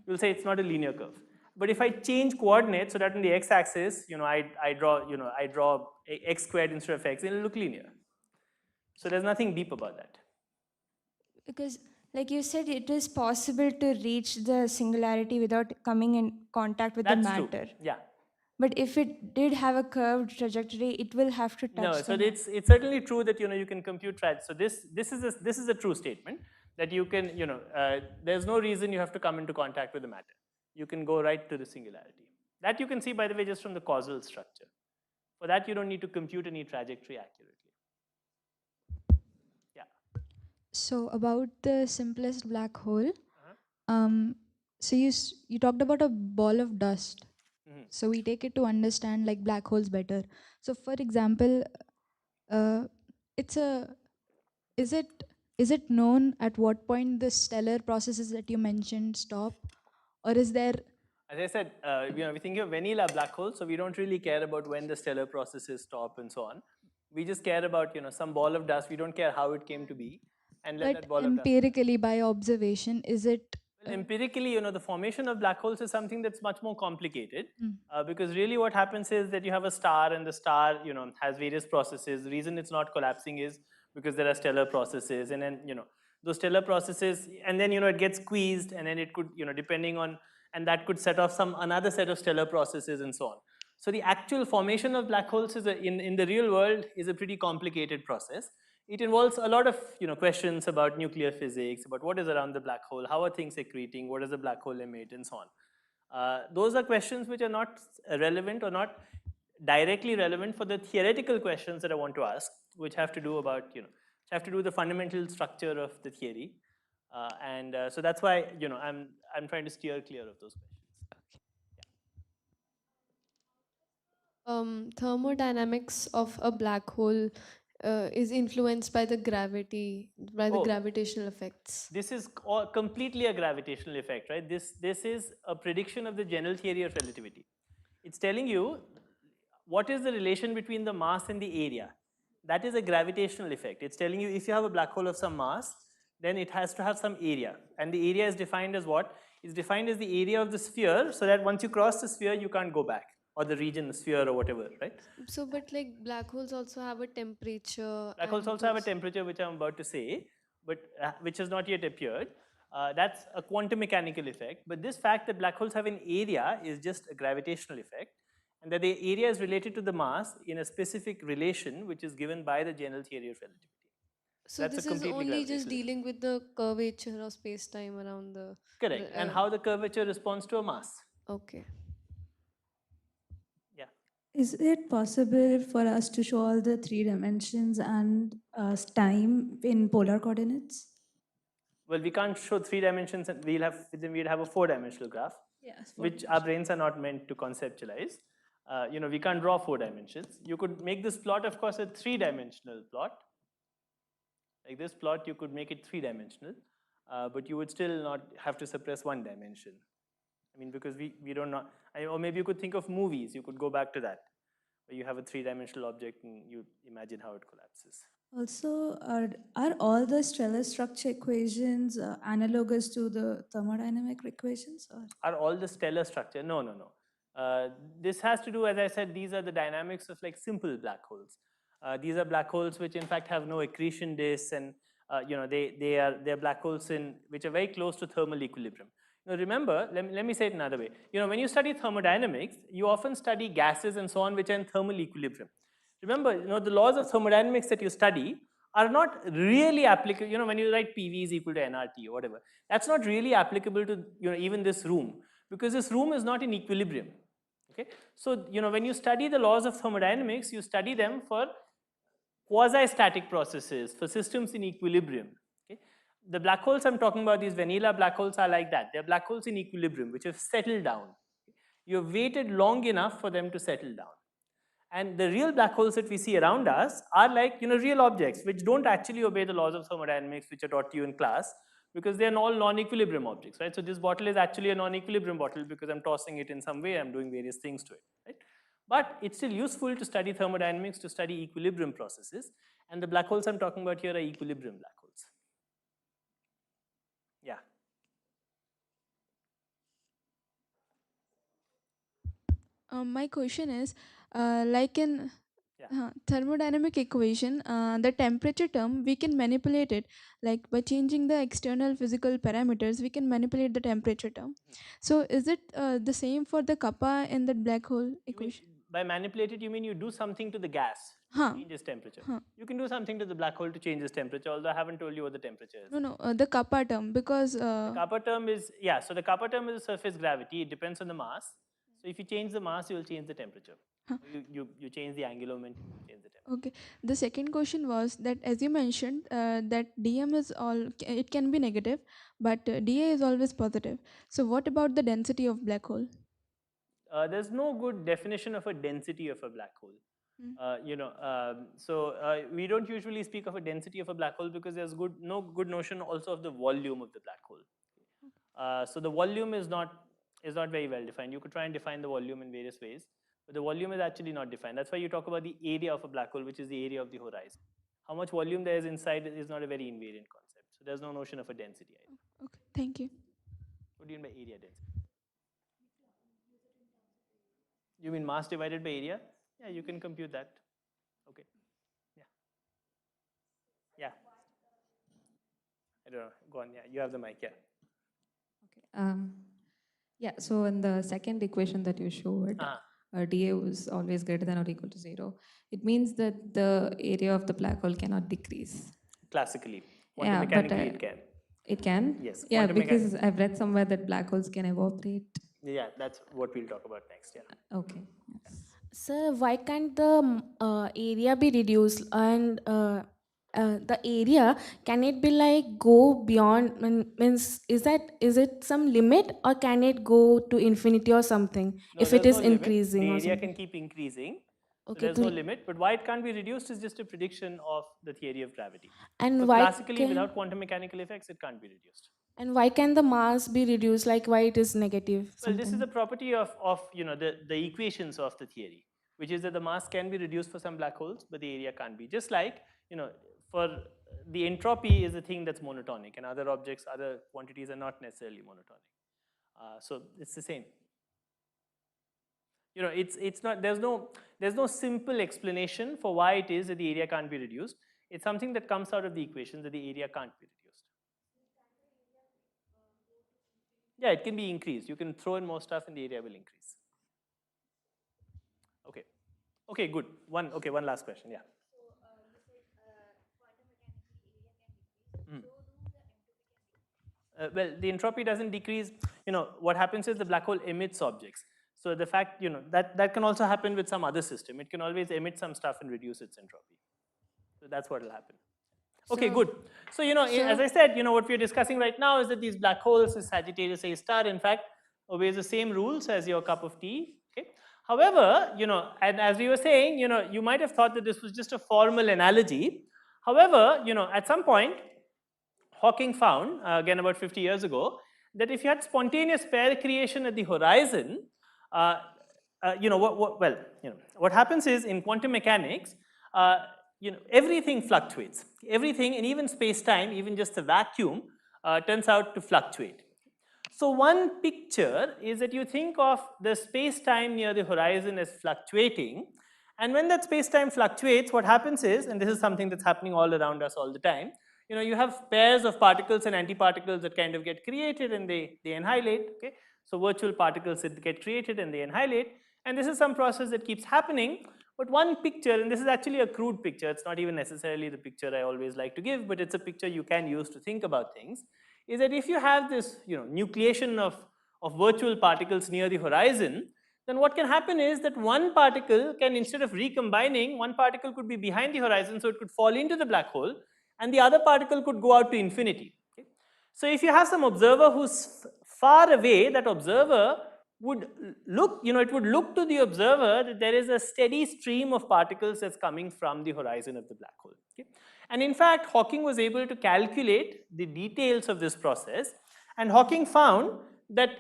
Speaker 1: you'll say it's not a linear curve. But if I change coordinates so that on the x-axis, I draw x squared instead of x, it'll look linear. So there's nothing deep about that.
Speaker 3: Because like you said, it is possible to reach the singularity without coming in contact with the matter.
Speaker 1: True. Yeah.
Speaker 3: But if it did have a curved trajectory, it will have to touch.
Speaker 1: No, so it's certainly true that you can compute So this is a true statement that you can there's no reason you have to come into contact with the matter. You can go right to the singularity. That you can see, by the way, just from the causal structure. For that, you don't need to compute any trajectory accurately. Yeah.
Speaker 5: So about the simplest black hole, so you talked about a ball of dust. So we take it to understand like black holes better. So for example, is it known at what point the stellar processes that you mentioned stop, or is there?
Speaker 1: As I said, we think of vanilla black holes, so we don't really care about when the stellar processes stop and so on. We just care about some ball of dust. We don't care how it came to be, and let that ball of dust.
Speaker 5: Empirically, by observation, is it?
Speaker 1: Well, empirically, the formation of black holes is something that's much more complicated because really what happens is that you have a star and the star, has various processes. The reason it's not collapsing is because there are stellar processes, and then, those stellar processes, and then, it gets squeezed, and then it could, depending on, and that could set off another set of stellar processes and so on. So the actual formation of black holes is in the real world is a pretty complicated process. It involves a lot of questions about nuclear physics, about what is around the black hole, how are things accreting, what does the black hole emit, and so on. Those are questions which are not relevant or not directly relevant for the theoretical questions that I want to ask, which have to do about have to do with the fundamental structure of the theory, so that's why I'm trying to steer clear of those questions.
Speaker 6: Thermodynamics of a black hole is influenced by the gravity, by the gravitational effects.
Speaker 1: This is completely a gravitational effect, right? This is a prediction of the general theory of relativity. It's telling you what is the relation between the mass and the area. That is a gravitational effect. It's telling you if you have a black hole of some mass, then it has to have some area. And the area is defined as what? It's defined as the area of the sphere, so that once you cross the sphere, you can't go back, or the region, the sphere, or whatever, right?
Speaker 6: So, but like black holes also have a temperature.
Speaker 1: Black holes also have a temperature, which I'm about to say, but which has not yet appeared. That's a quantum mechanical effect. But this fact that black holes have an area is just a gravitational effect, and that the area is related to the mass in a specific relation, which is given by the general theory of relativity.
Speaker 6: So that's this is only just dealing with the curvature of space-time around the...
Speaker 1: Correct, and how the curvature responds to a mass.
Speaker 6: Okay.
Speaker 1: Yeah.
Speaker 7: Is it possible for us to show all the 3 dimensions and time in polar coordinates?
Speaker 1: Well, we can't show 3 dimensions, and we'll have a 4-dimensional graph, which our brains are not meant to conceptualize. We can't draw 4 dimensions. You could make this plot, of course, a 3-dimensional plot. Like this plot, you could make it 3-dimensional, but you would still not have to suppress 1 dimension. I mean, because we don't know, or maybe you could think of movies, you could go back to that. where you have a three-dimensional object and you imagine how it collapses.
Speaker 7: Also, are all the stellar structure equations analogous to the thermodynamic equations? Or?
Speaker 1: Are all the stellar structure? No, no, no. This has to do, as I said, these are the dynamics of like simple black holes. These are black holes which in fact have no accretion disks, and they're black holes which are very close to thermal equilibrium. Now remember, let me say it another way. When you study thermodynamics, you often study gases and so on which are in thermal equilibrium. Remember, the laws of thermodynamics that you study are not really applicable. When you write PV is equal to nRT or whatever, that's not really applicable to even this room, because this room is not in equilibrium. Okay, so when you study the laws of thermodynamics, you study them for quasi-static processes, for systems in equilibrium. Okay, the black holes I'm talking about, these vanilla black holes, are like that. They're black holes in equilibrium which have settled down. You have waited long enough for them to settle down. And the real black holes that we see around us are like real objects which don't actually obey the laws of thermodynamics which are taught to you in class, because they are all non-equilibrium objects, right? So this bottle is actually a non-equilibrium bottle because I'm tossing it in some way, I'm doing various things to it, right? But it's still useful to study thermodynamics, to study equilibrium processes, and the black holes I'm talking about here are equilibrium black holes. Yeah.
Speaker 5: My question is, like in thermodynamic equation, the temperature term, we can manipulate it. Like by changing the external physical parameters, we can manipulate the temperature term. So is it the same for the kappa in that black hole equation?
Speaker 1: By manipulate it, you mean you do something to the gas to change its temperature. You can do something to the black hole to change its temperature, although I haven't told you what the temperature is.
Speaker 5: No, the kappa term, because...
Speaker 1: the kappa term is, so the kappa term is surface gravity. It depends on the mass. So if you change the mass, you will change the temperature. You change the angular momentum, you change the temperature.
Speaker 5: Okay. The second question was that, as you mentioned, that dm is it can be negative, but dA is always positive. So what about the density of black hole?
Speaker 1: There's no good definition of a density of a black hole. We don't usually speak of a density of a black hole because there's no good notion also of the volume of the black hole. So the volume is not very well defined. You could try and define the volume in various ways, but the volume is actually not defined. That's why you talk about the area of a black hole, which is the area of the horizon. How much volume there is inside is not a very invariant concept. So there's no notion of a density either.
Speaker 5: Okay, thank you.
Speaker 1: What do you mean by area density? You mean mass divided by area? Yeah, you can compute that. Okay. Yeah. I don't know. Go on. Yeah, you have the mic. Yeah.
Speaker 10: Okay. So in the second equation that you showed, dA was always greater than or equal to 0. It means that the area of the black hole cannot decrease.
Speaker 1: Classically. Quantum mechanically, it can.
Speaker 10: It can?
Speaker 1: Yes.
Speaker 10: Yeah, because I've read somewhere that black holes can evaporate.
Speaker 1: Yeah, that's what we'll talk about next. Yeah.
Speaker 10: Okay. Yes.
Speaker 9: Sir, why can't the area be reduced, and the area, can it be like go beyond, means is it some limit, or can it go to infinity or something?
Speaker 1: No,
Speaker 9: if it is
Speaker 1: no
Speaker 9: increasing?
Speaker 1: The
Speaker 9: or
Speaker 1: area
Speaker 9: something?
Speaker 1: can keep increasing.
Speaker 9: Okay,
Speaker 1: so there's no limit, but why it can't be reduced is just a prediction of the theory of gravity.
Speaker 9: And
Speaker 1: so
Speaker 9: why
Speaker 1: classically, without quantum mechanical effects, it can't be reduced.
Speaker 9: And why can the mass be reduced? Like why it is negative?
Speaker 1: Well, this is a property of the equations of the theory, which is that the mass can be reduced for some black holes, but the area can't be. Just like for the entropy is a thing that's monotonic, and other objects, other quantities are not necessarily monotonic. So it's the same. It's not. There's no simple explanation for why it is that the area can't be reduced. It's something that comes out of the equation that the area can't be reduced. Yeah, it can be increased. You can throw in more stuff and the area will increase. Okay. Okay, good. One last question. Yeah. Well, the entropy doesn't decrease. What happens is the black hole emits objects. So the fact, that can also happen with some other system. It can always emit some stuff and reduce its entropy. So that's what will happen. Okay, good. So, as I said, what we're discussing right now is that these black holes, this Sagittarius A star, in fact, obeys the same rules as your cup of tea. Okay. However, and as we were saying, you might have thought that this was just a formal analogy. However, at some point, Hawking found, again about 50 years ago, that if you had spontaneous pair creation at the horizon, what happens is in quantum mechanics, everything fluctuates. Everything, and even space-time, even just the vacuum, turns out to fluctuate. So one picture is that you think of the space-time near the horizon as fluctuating, and when that space-time fluctuates, what happens is, and this is something that's happening all around us all the time, you have pairs of particles and antiparticles that kind of get created and they annihilate, okay? So virtual particles that get created and they annihilate, and this is some process that keeps happening. But one picture, and this is actually a crude picture, it's not even necessarily the picture I always like to give, but it's a picture you can use to think about things, is that if you have this nucleation of virtual particles near the horizon, then what can happen is that one particle can, instead of recombining, one particle could be behind the horizon, so it could fall into the black hole, and the other particle could go out to infinity. Okay? So if you have some observer who's far away, that observer would look, it would look to the observer that there is a steady stream of particles that's coming from the horizon of the black hole. Okay? And in fact, Hawking was able to calculate the details of this process, and Hawking found that,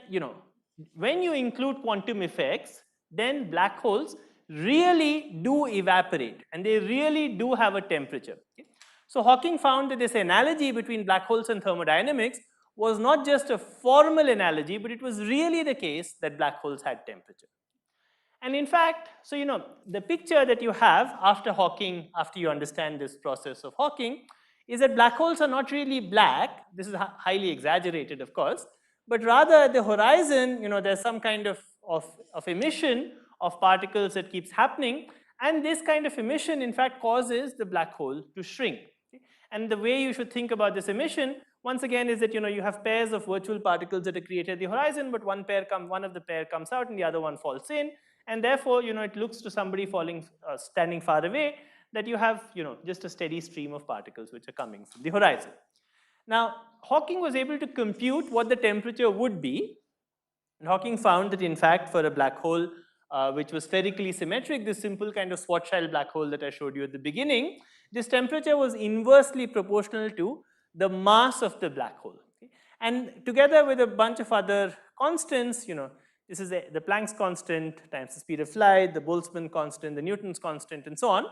Speaker 1: when you include quantum effects, then black holes really do evaporate, and they really do have a temperature. Okay? So Hawking found that this analogy between black holes and thermodynamics was not just a formal analogy, but it was really the case that black holes had temperature. And in fact, so the picture that you have after Hawking, after you understand this process of Hawking, is that black holes are not really black. This is highly exaggerated, of course, but rather at the horizon, there's some kind of emission of particles that keeps happening, and this kind of emission, in fact, causes the black hole to shrink. Okay? And the way you should think about this emission, once again, is that you have pairs of virtual particles that are created at the horizon, but one of the pair comes out and the other one falls in, and therefore it looks to somebody standing far away that you have just a steady stream of particles which are coming from the horizon. Now Hawking was able to compute what the temperature would be, and Hawking found that in fact for a black hole which was spherically symmetric, this simple kind of Schwarzschild black hole that I showed you at the beginning, this temperature was inversely proportional to the mass of the black hole. Okay? And together with a bunch of other constants, this is the Planck's constant times the speed of light, the Boltzmann constant, the Newton's constant, and so on.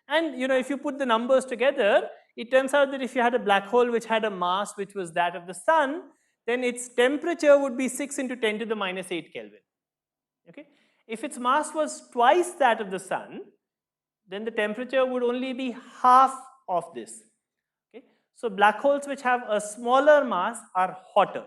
Speaker 1: And if you put the numbers together, it turns out that if you had a black hole which had a mass which was that of the sun, then its temperature would be 6 into 10 to the minus 8 Kelvin. Okay? If its mass was twice that of the sun, then the temperature would only be half of this. Okay? So black holes which have a smaller mass are hotter.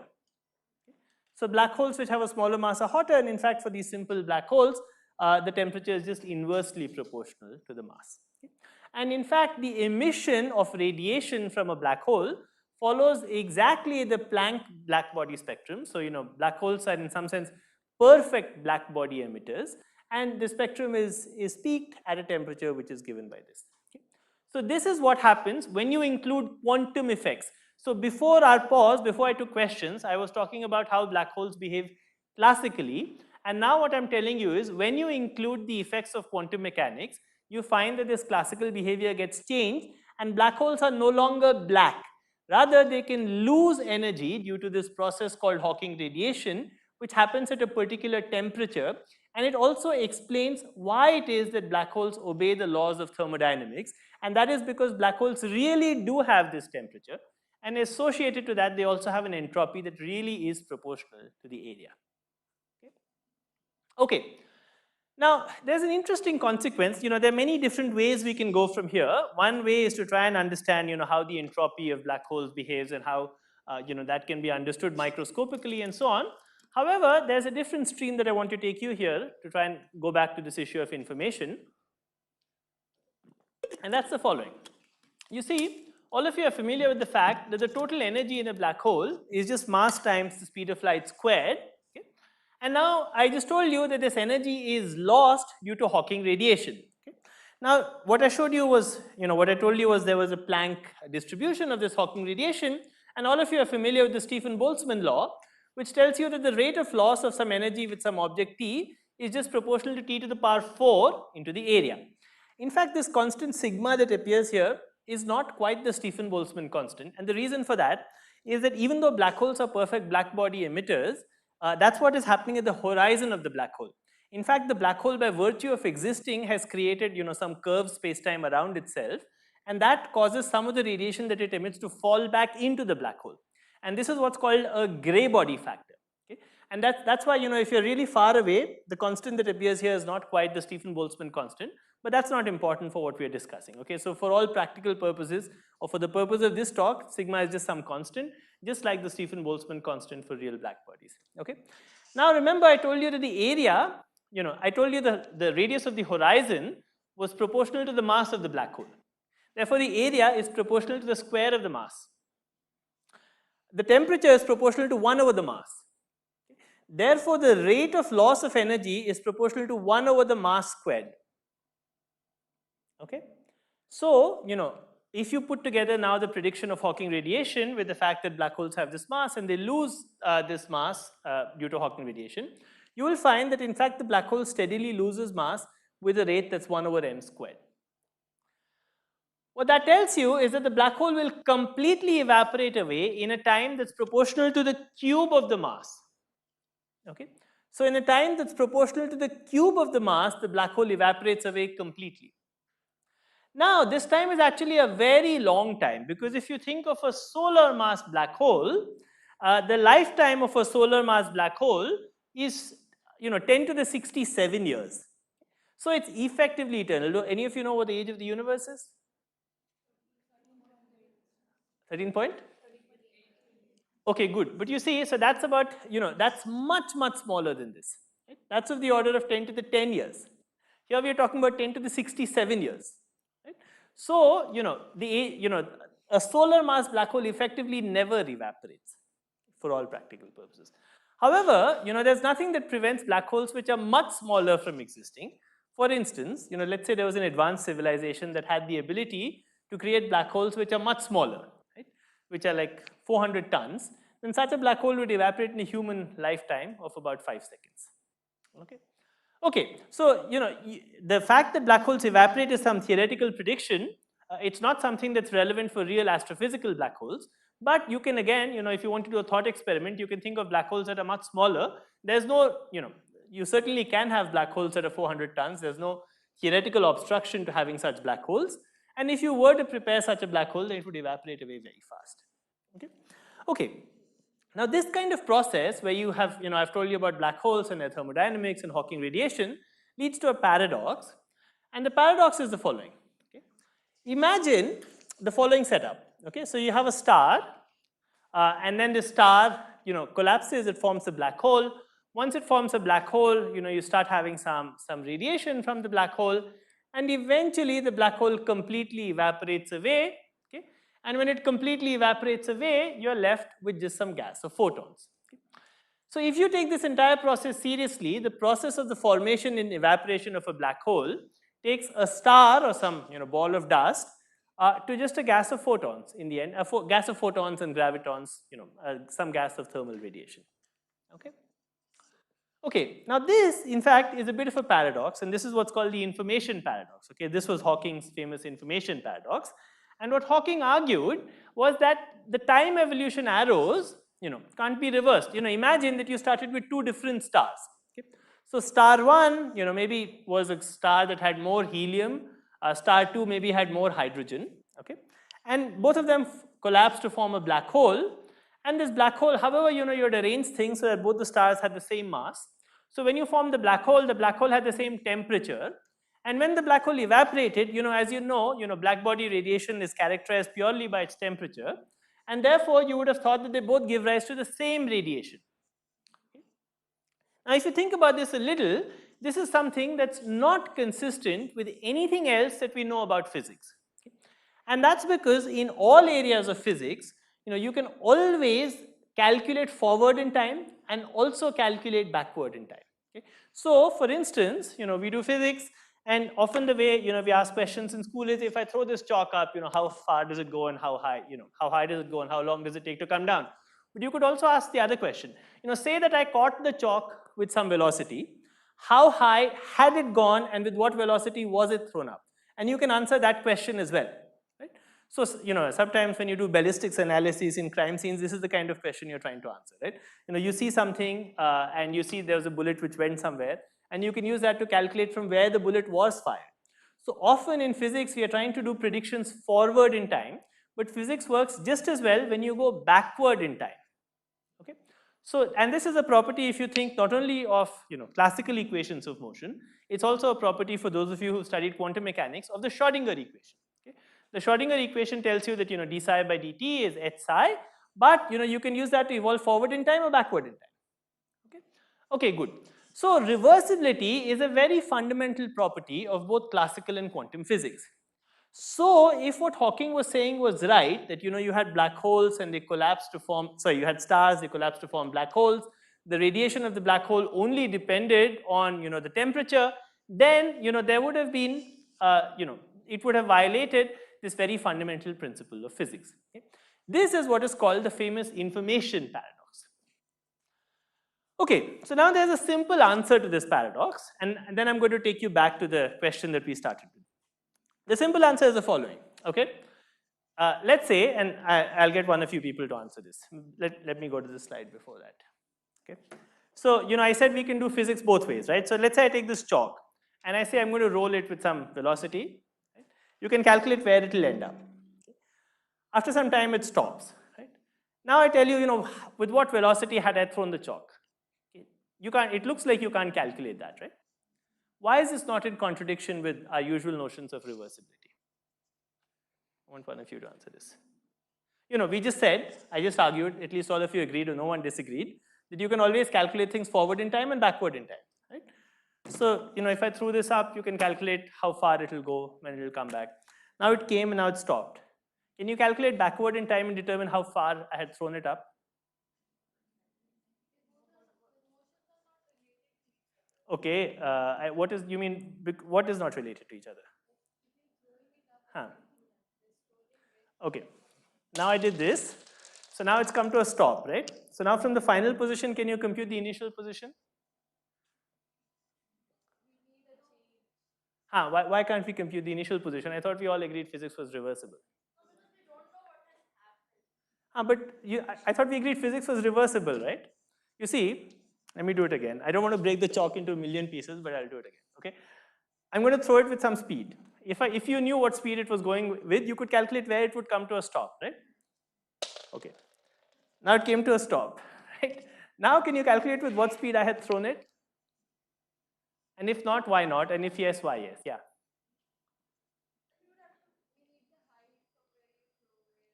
Speaker 1: Okay? So black holes which have a smaller mass are hotter, and in fact for these simple black holes, the temperature is just inversely proportional to the mass. Okay? And in fact, the emission of radiation from a black hole follows exactly the Planck black body spectrum. So black holes are in some sense perfect black body emitters, and the spectrum is peaked at a temperature which is given by this. Okay? So this is what happens when you include quantum effects. So before our pause, before I took questions, I was talking about how black holes behave classically, and now what I'm telling you is when you include the effects of quantum mechanics, you find that this classical behavior gets changed and black holes are no longer black. Rather, they can lose energy due to this process called Hawking radiation, which happens at a particular temperature, and it also explains why it is that black holes obey the laws of thermodynamics, and that is because black holes really do have this temperature, and associated to that they also have an entropy that really is proportional to the area. Okay. Now there's an interesting consequence. There are many different ways we can go from here. One way is to try and understand how the entropy of black holes behaves and how that can be understood microscopically and so on. However, there's a different stream that I want to take you here to try and go back to this issue of information, and that's the following. You see, all of you are familiar with the fact that the total energy in a black hole is just mass times the speed of light squared. Okay? And now I just told you that this energy is lost due to Hawking radiation. Okay? Now what I showed you was, what I told you was there was a Planck distribution of this Hawking radiation, and all of you are familiar with the Stephen-Boltzmann law, which tells you that the rate of loss of some energy with some object t is just proportional to t to the power 4 into the area. In fact, this constant sigma that appears here is not quite the Stephen-Boltzmann constant, and the reason for that is that even though black holes are perfect black body emitters, that's what is happening at the horizon of the black hole. In fact, the black hole, by virtue of existing, has created, some curved space-time around itself, and that causes some of the radiation that it emits to fall back into the black hole. And this is what's called a gray body factor. Okay? And that's why, if you're really far away, the constant that appears here is not quite the Stephen-Boltzmann constant, but that's not important for what we're discussing. Okay? So for all practical purposes, or for the purpose of this talk, sigma is just some constant, just like the Stephen-Boltzmann constant for real black bodies. Okay? Now remember, I told you that the area, I told you the radius of the horizon was proportional to the mass of the black hole. Therefore, the area is proportional to the square of the mass. The temperature is proportional to 1 over the mass. Therefore, the rate of loss of energy is proportional to 1 over the mass squared. Okay? So, if you put together now the prediction of Hawking radiation with the fact that black holes have this mass and they lose this mass due to Hawking radiation, you will find that in fact the black hole steadily loses mass with a rate that's 1 over m squared. What that tells you is that the black hole will completely evaporate away in a time that's proportional to the cube of the mass. Okay? So in a time that's proportional to the cube of the mass, the black hole evaporates away completely. Now, this time is actually a very long time, because if you think of a solar mass black hole, the lifetime of a solar mass black hole is 10 to the 67 years. So it's effectively eternal. Do any of you know what the age of the universe is? 13 point? Okay, good. But you see, so that's about, that's much, much smaller than this. Right? That's of the order of 10 to the 10 years. Here we are talking about 10 to the 67 years. Right? So, a solar mass black hole effectively never evaporates for all practical purposes. However, there's nothing that prevents black holes which are much smaller from existing. For instance, let's say there was an advanced civilization that had the ability to create black holes which are much smaller, right? Which are like 400 tons, then such a black hole would evaporate in a human lifetime of about 5 seconds. Okay? Okay, so the fact that black holes evaporate is some theoretical prediction. It's not something that's relevant for real astrophysical black holes. But you can again, if you want to do a thought experiment, you can think of black holes that are much smaller. There's no, you certainly can have black holes that are 400 tons. There's no theoretical obstruction to having such black holes. And if you were to prepare such a black hole, then it would evaporate away very fast. Okay? Okay. Now this kind of process where you have, I've told you about black holes and their thermodynamics and Hawking radiation leads to a paradox. And the paradox is the following. Okay? Imagine the following setup. Okay, so you have a star, and then the star, collapses. It forms a black hole. Once it forms a black hole, you start having some radiation from the black hole, and eventually the black hole completely evaporates away. Okay, and when it completely evaporates away, you're left with just some gas, so photons. Okay? So if you take this entire process seriously, the process of the formation and evaporation of a black hole takes a star or some ball of dust. To just a gas of photons in the end, a gas of photons and gravitons, some gas of thermal radiation. Okay? Okay, now this, in fact, is a bit of a paradox, and this is what's called the information paradox. Okay, this was Hawking's famous information paradox. And what Hawking argued was that the time evolution arrows, can't be reversed. Imagine that you started with 2 different stars. Okay? So star 1, maybe was a star that had more helium. Star 2 maybe had more hydrogen, okay? And both of them collapsed to form a black hole. And this black hole, however, you had arranged things so that both the stars had the same mass. So when you formed the black hole had the same temperature. And when the black hole evaporated, as black body radiation is characterized purely by its temperature. And therefore, you would have thought that they both give rise to the same radiation. Okay? Now, if you think about this a little, this is something that's not consistent with anything else that we know about physics. Okay? And that's because in all areas of physics, you can always calculate forward in time and also calculate backward in time. Okay? So, for instance, we do physics, and often the way we ask questions in school is, if I throw this chalk up, how far does it go and how high, how high does it go and how long does it take to come down? But you could also ask the other question. Say that I caught the chalk with some velocity. How high had it gone and with what velocity was it thrown up? And you can answer that question as well. Right? So, sometimes when you do ballistics analysis in crime scenes, this is the kind of question you're trying to answer. Right? You see something and you see there was a bullet which went somewhere, and you can use that to calculate from where the bullet was fired. So often in physics, we are trying to do predictions forward in time, but physics works just as well when you go backward in time. Okay? So, and this is a property if you think not only of classical equations of motion, it's also a property for those of you who studied quantum mechanics of the Schrodinger equation. Okay? The Schrodinger equation tells you that d psi by dt is h psi, but you can use that to evolve forward in time or backward in time. Okay, okay, good. So reversibility is a very fundamental property of both classical and quantum physics. So if what Hawking was saying was right, that you had black holes and they collapsed to form, sorry, you had stars, they collapsed to form black holes, the radiation of the black hole only depended on the temperature, then there would have been, it would have violated this very fundamental principle of physics. Okay? This is what is called the famous information paradox. Okay, so now there's a simple answer to this paradox, and then I'm going to take you back to the question that we started with. The simple answer is the following, okay? Let's say, and I'll get one of you people to answer this. Let me go to the slide before that, okay? So, I said we can do physics both ways, right? So let's say I take this chalk, and I say I'm going to roll it with some velocity. Right? You can calculate where it will end up. Okay? After some time, it stops, right? Now I tell you, with what velocity had I thrown the chalk? Okay? You can't, it looks like you can't calculate that, right? Why is this not in contradiction with our usual notions of reversibility? I want one of you to answer this. We just said, I just argued, at least all of you agreed or no one disagreed, that you can always calculate things forward in time and backward in time, right? So, if I threw this up, you can calculate how far it will go, when it will come back. Now it came and now it stopped. Can you calculate backward in time and determine how far I had thrown it up? Okay, what is not related to each other? Huh. Okay, now I did this. So now it's come to a stop, right? So now from the final position, can you compute the initial position? Huh, why can't we compute the initial position? I thought we all agreed physics was reversible. But I thought we agreed physics was reversible, right? You see, let me do it again. I don't want to break the chalk into a million pieces, but I'll do it again, okay? I'm going to throw it with some speed. If you knew what speed it was going with, you could calculate where it would come to a stop, right? Okay. Now it came to a stop, right? Now can you calculate with what speed I had thrown it? And if not, why not? And if yes, why yes? Yeah.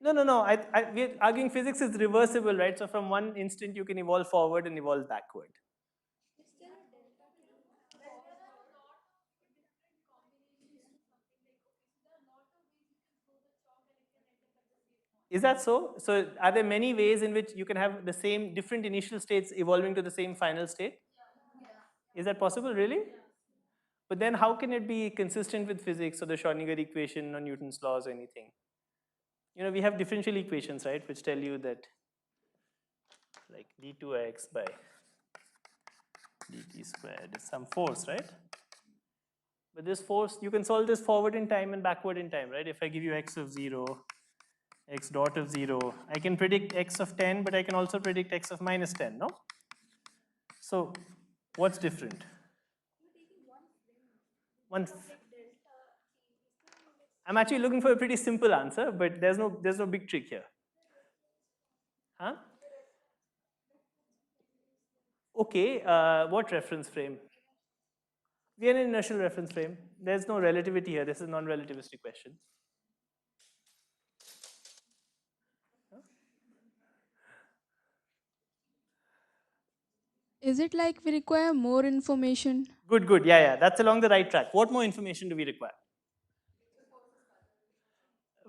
Speaker 1: No. We're arguing physics is reversible, right? So from one instant you can evolve forward and evolve backward. Is that so? So are there many ways in which you can have the same different initial states evolving to the same final state? Is that possible, really? But then how can it be consistent with physics or the Schrodinger equation or Newton's laws or anything? We have differential equations, right, which tell you that like d2x by dt squared is some force, right? But this force, you can solve this forward in time and backward in time, right? If I give you x of 0, x dot of 0, I can predict x of 10, but I can also predict x of minus 10, no? So what's different? I'm actually looking for a pretty simple answer, but there's no big trick here. Huh? Okay, what reference frame? We are in an inertial reference frame. There's no relativity here. This is a non-relativistic question.
Speaker 5: Is it like we require more information?
Speaker 1: Good. Yeah. That's along the right track. What more information do we require?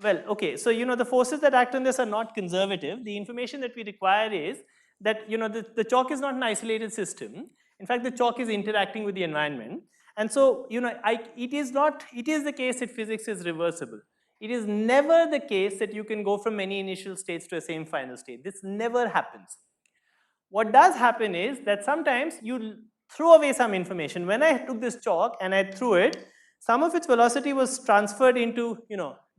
Speaker 1: Well, okay. So, the forces that act on this are not conservative. The information that we require is that, the chalk is not an isolated system. In fact, the chalk is interacting with the environment. And so, it is the case that physics is reversible. It is never the case that you can go from many initial states to a same final state. This never happens. What does happen is that sometimes you throw away some information. When I took this chalk and I threw it, some of its velocity was transferred into,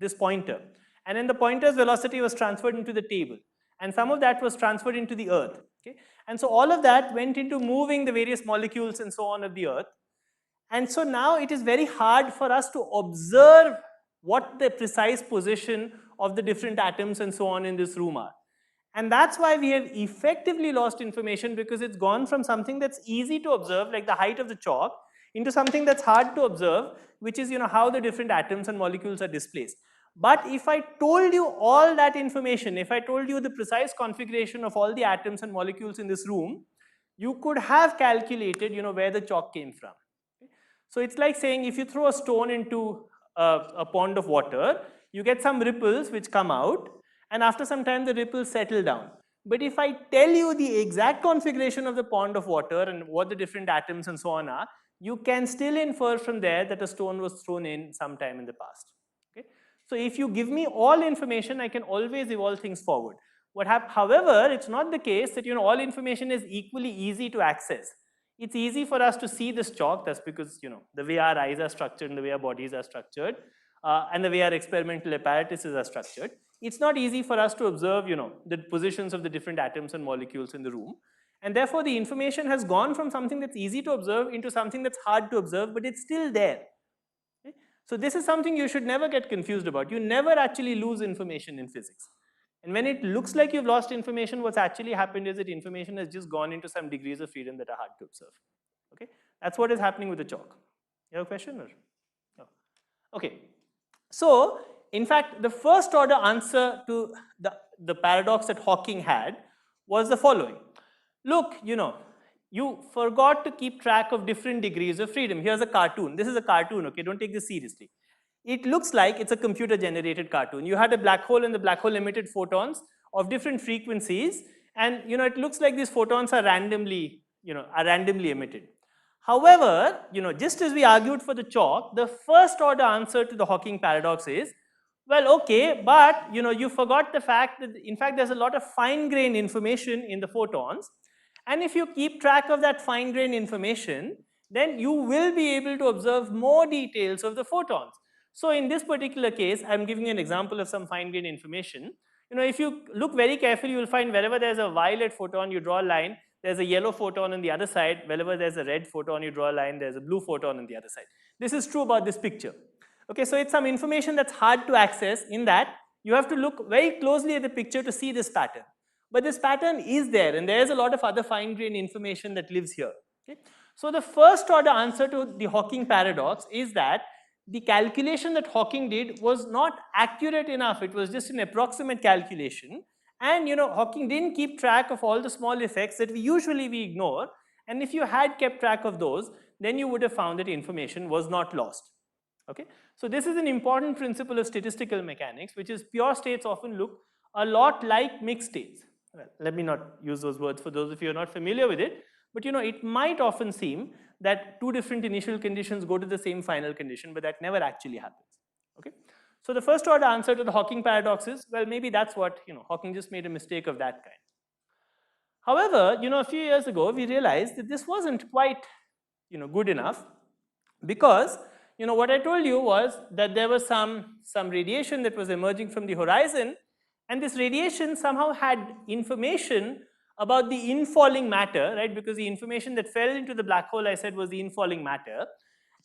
Speaker 1: this pointer. And then the pointer's velocity was transferred into the table. And some of that was transferred into the earth. Okay? And so all of that went into moving the various molecules and so on of the earth. And so now it is very hard for us to observe what the precise position of the different atoms and so on in this room are. And that's why we have effectively lost information, because it's gone from something that's easy to observe, like the height of the chalk, into something that's hard to observe, which is, how the different atoms and molecules are displaced. But if I told you all that information, if I told you the precise configuration of all the atoms and molecules in this room, you could have calculated, where the chalk came from. So it's like saying, if you throw a stone into a pond of water, you get some ripples which come out, and after some time the ripples settle down. But if I tell you the exact configuration of the pond of water and what the different atoms and so on are, you can still infer from there that a stone was thrown in sometime in the past. Okay? So if you give me all information, I can always evolve things forward. However, it's not the case that all information is equally easy to access. It's easy for us to see this chalk. That's because the way our eyes are structured and the way our bodies are structured, and the way our experimental apparatuses are structured. It's not easy for us to observe the positions of the different atoms and molecules in the room. And therefore the information has gone from something that's easy to observe into something that's hard to observe, but it's still there. Okay? So this is something you should never get confused about. You never actually lose information in physics. And when it looks like you've lost information, what's actually happened is that information has just gone into some degrees of freedom that are hard to observe. Okay? That's what is happening with the chalk. You have a question? Or? No. Okay. So, in fact, the first order answer to the paradox that Hawking had was the following. Look, you forgot to keep track of different degrees of freedom. Here's a cartoon. This is a cartoon, okay? Don't take this seriously. It looks like it's a computer-generated cartoon. You had a black hole, and the black hole emitted photons of different frequencies, and it looks like these photons are randomly emitted. However, just as we argued for the chalk, the first order answer to the Hawking paradox is, well, okay, but you forgot the fact that in fact there's a lot of fine-grained information in the photons, and if you keep track of that fine-grained information, then you will be able to observe more details of the photons. So in this particular case, I'm giving you an example of some fine-grained information. If you look very carefully, you will find wherever there's a violet photon, you draw a line. There's a yellow photon on the other side. Wherever there's a red photon, you draw a line. There's a blue photon on the other side. This is true about this picture. Okay, so it's some information that's hard to access, in that you have to look very closely at the picture to see this pattern. But this pattern is there, and there's a lot of other fine-grained information that lives here. Okay? So the first order answer to the Hawking paradox is that the calculation that Hawking did was not accurate enough. It was just an approximate calculation. And Hawking didn't keep track of all the small effects that we usually ignore. And if you had kept track of those, then you would have found that information was not lost. Okay? So this is an important principle of statistical mechanics, which is pure states often look a lot like mixed states. Well, let me not use those words for those of you who are not familiar with it. But it might often seem that two different initial conditions go to the same final condition, but that never actually happens. Okay? So the first order answer to the Hawking paradox is, well, maybe that's what, Hawking just made a mistake of that kind. However, a few years ago, we realized that this wasn't quite, good enough, because, what I told you was that there was some radiation that was emerging from the horizon, and this radiation somehow had information about the infalling matter, right? Because the information that fell into the black hole, I said, was the infalling matter.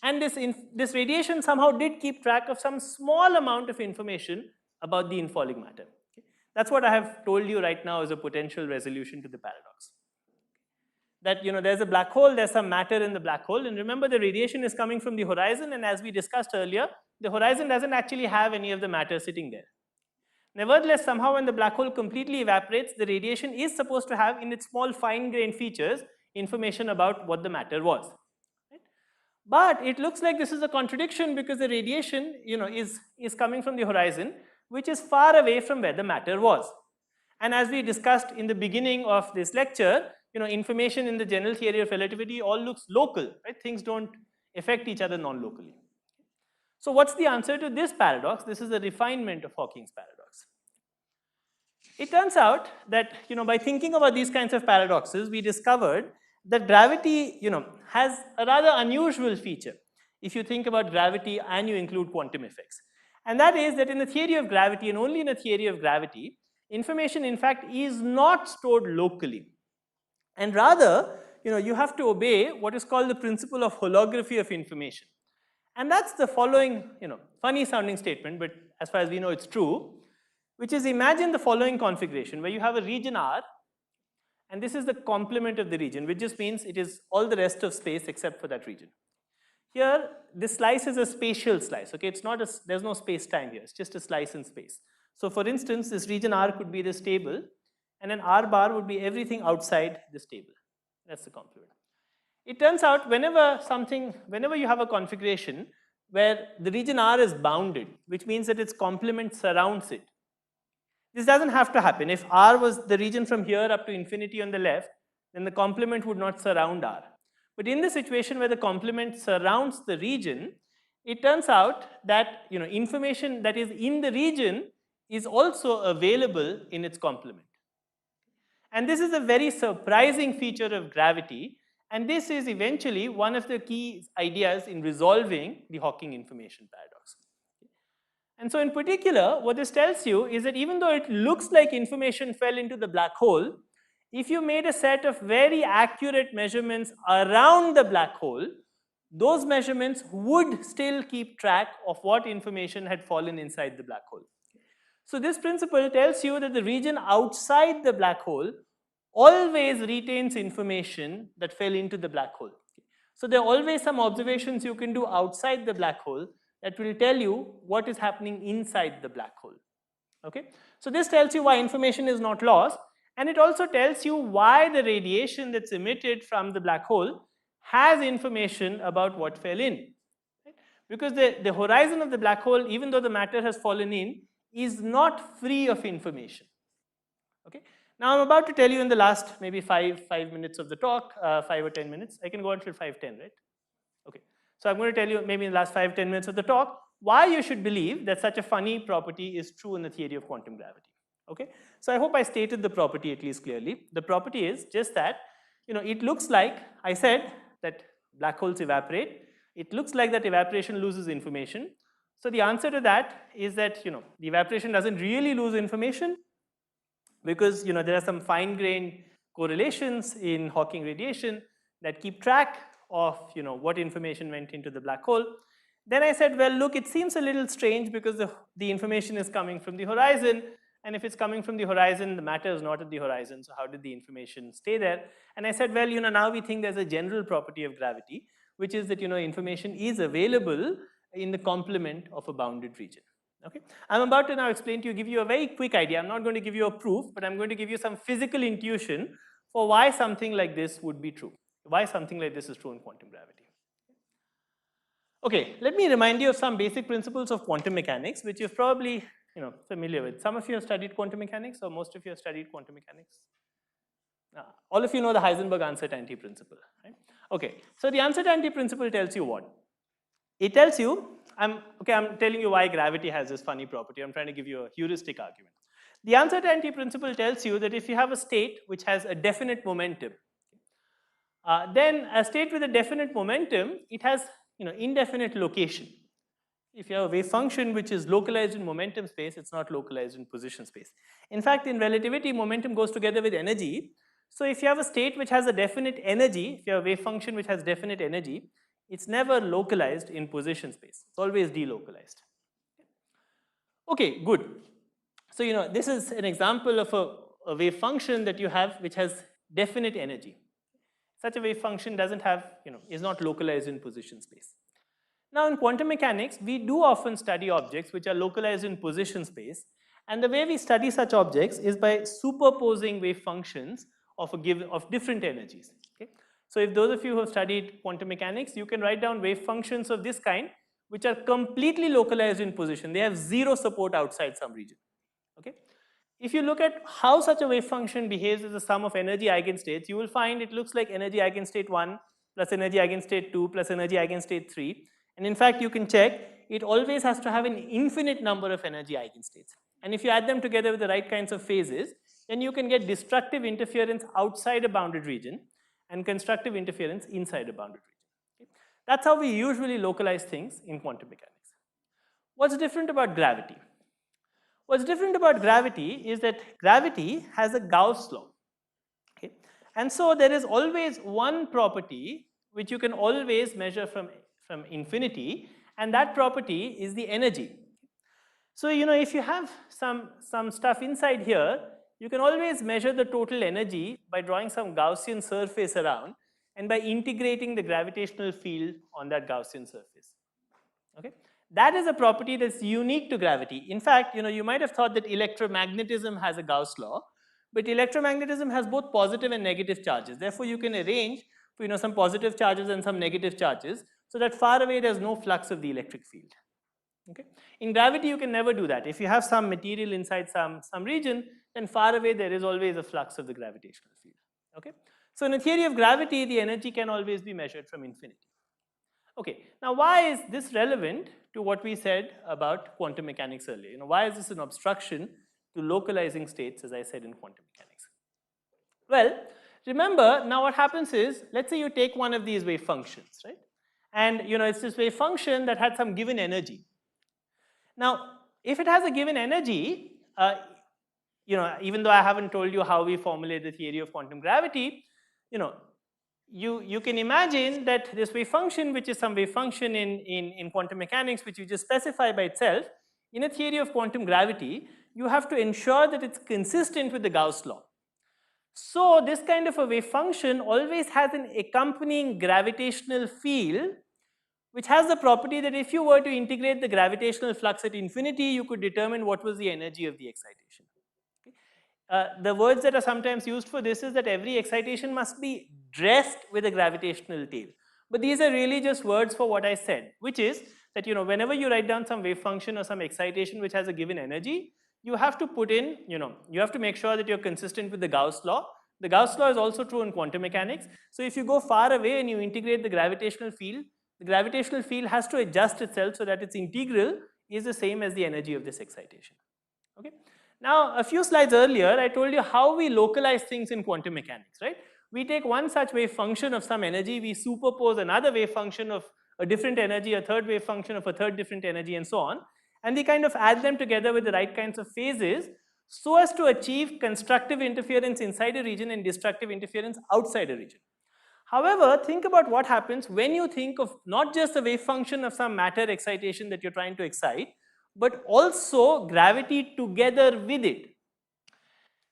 Speaker 1: And this radiation somehow did keep track of some small amount of information about the infalling matter. Okay? That's what I have told you right now as a potential resolution to the paradox. That there's a black hole, there's some matter in the black hole, and remember the radiation is coming from the horizon, and as we discussed earlier, the horizon doesn't actually have any of the matter sitting there. Nevertheless, somehow when the black hole completely evaporates, the radiation is supposed to have in its small fine-grained features information about what the matter was. Right? But it looks like this is a contradiction, because the radiation is coming from the horizon, which is far away from where the matter was. And as we discussed in the beginning of this lecture, information in the general theory of relativity all looks local. Right? Things don't affect each other non-locally. So what's the answer to this paradox? This is a refinement of Hawking's paradox. It turns out that by thinking about these kinds of paradoxes, we discovered that gravity has a rather unusual feature if you think about gravity and you include quantum effects. And that is that in the theory of gravity, and only in a theory of gravity, information in fact is not stored locally. And rather, you have to obey what is called the principle of holography of information. And that's the following, funny sounding statement, but as far as we know it's true, which is imagine the following configuration where you have a region R, and this is the complement of the region, which just means it is all the rest of space except for that region. Here, this slice is a spatial slice, okay? It's not there's no space-time here, it's just a slice in space. So for instance, this region R could be this table, and then R bar would be everything outside this table. That's the complement. It turns out whenever you have a configuration where the region R is bounded, which means that its complement surrounds it. This doesn't have to happen. If R was the region from here up to infinity on the left, then the complement would not surround R. But in the situation where the complement surrounds the region, it turns out that information that is in the region is also available in its complement. And this is a very surprising feature of gravity, and this is eventually one of the key ideas in resolving the Hawking information paradox. And so in particular, what this tells you is that even though it looks like information fell into the black hole, if you made a set of very accurate measurements around the black hole, those measurements would still keep track of what information had fallen inside the black hole. So this principle tells you that the region outside the black hole always retains information that fell into the black hole. So there are always some observations you can do outside the black hole that will tell you what is happening inside the black hole. Okay? So this tells you why information is not lost, and it also tells you why the radiation that's emitted from the black hole has information about what fell in. Right? Because the horizon of the black hole, even though the matter has fallen in, is not free of information. Okay? Now I'm about to tell you in the last maybe 5 minutes of the talk, 5 or 10 minutes. I can go until 5:10, right? Okay. So I'm going to tell you maybe in the last 5-10 minutes of the talk why you should believe that such a funny property is true in the theory of quantum gravity. Okay? So I hope I stated the property at least clearly. The property is just that, it looks like, I said that black holes evaporate. It looks like that evaporation loses information. So the answer to that is that, the evaporation doesn't really lose information because, there are some fine-grained correlations in Hawking radiation that keep track of what information went into the black hole. Then I said, well, look, it seems a little strange because the information is coming from the horizon, and if it's coming from the horizon, the matter is not at the horizon, so how did the information stay there? And I said, well, now we think there's a general property of gravity, which is that information is available in the complement of a bounded region. Okay? I'm about to now explain to you, give you a very quick idea. I'm not going to give you a proof, but I'm going to give you some physical intuition for why something like this would be true. Why something like this is true in quantum gravity. Okay, let me remind you of some basic principles of quantum mechanics, which you're probably familiar with. Some of you have studied quantum mechanics, or most of you have studied quantum mechanics. All of you know the Heisenberg uncertainty principle, right? Okay, so the uncertainty principle tells you what? It tells you, I'm telling you why gravity has this funny property. I'm trying to give you a heuristic argument. The uncertainty principle tells you that if you have a state which has a definite momentum, then a state with a definite momentum, it has indefinite location. If you have a wave function which is localized in momentum space, it's not localized in position space. In fact, in relativity, momentum goes together with energy. So if you have a state which has a definite energy, if you have a wave function which has definite energy, it's never localized in position space. It's always delocalized. Okay, good. So this is an example of a wave function that you have which has definite energy. Such a wave function doesn't have, is not localized in position space. Now in quantum mechanics, we do often study objects which are localized in position space, and the way we study such objects is by superposing wave functions of different energies. Okay? So if those of you who have studied quantum mechanics, you can write down wave functions of this kind which are completely localized in position. They have zero support outside some region. Okay? If you look at how such a wave function behaves as a sum of energy eigenstates, you will find it looks like energy eigenstate 1 plus energy eigenstate 2 plus energy eigenstate 3. And in fact, you can check, it always has to have an infinite number of energy eigenstates. And if you add them together with the right kinds of phases, then you can get destructive interference outside a bounded region and constructive interference inside a bounded region. Okay? That's how we usually localize things in quantum mechanics. What's different about gravity? What's different about gravity is that gravity has a Gauss law. Okay? And so there is always one property which you can always measure from infinity, and that property is the energy. So, if you have some stuff inside here, you can always measure the total energy by drawing some Gaussian surface around and by integrating the gravitational field on that Gaussian surface. Okay? That is a property that's unique to gravity. In fact, you might have thought that electromagnetism has a Gauss law, but electromagnetism has both positive and negative charges. Therefore, you can arrange for some positive charges and some negative charges so that far away there's no flux of the electric field. Okay? In gravity, you can never do that. If you have some material inside some region, then far away there is always a flux of the gravitational field. Okay? So in a theory of gravity, the energy can always be measured from infinity. Okay, now why is this relevant to what we said about quantum mechanics earlier? Why is this an obstruction to localizing states, as I said in quantum mechanics? Well, remember, now what happens is, let's say you take one of these wave functions, right? And it's this wave function that had some given energy. Now, if it has a given energy, even though I haven't told you how we formulate the theory of quantum gravity, you can imagine that this wave function, which is some wave function in quantum mechanics, which you just specify by itself, in a theory of quantum gravity, you have to ensure that it's consistent with the Gauss law. So this kind of a wave function always has an accompanying gravitational field, which has the property that if you were to integrate the gravitational flux at infinity, you could determine what was the energy of the excitation. The words that are sometimes used for this is that every excitation must be dressed with a gravitational tail. But these are really just words for what I said, which is that whenever you write down some wave function or some excitation which has a given energy, you have to put in, you have to make sure that you're consistent with the Gauss law. The Gauss law is also true in quantum mechanics. So if you go far away and you integrate the gravitational field has to adjust itself so that its integral is the same as the energy of this excitation. Okay? Now, a few slides earlier, I told you how we localize things in quantum mechanics, right? We take one such wave function of some energy, we superpose another wave function of a different energy, a third wave function of a third different energy, and so on. And we kind of add them together with the right kinds of phases so as to achieve constructive interference inside a region and destructive interference outside a region. However, think about what happens when you think of not just the wave function of some matter excitation that you're trying to excite, but also gravity together with it.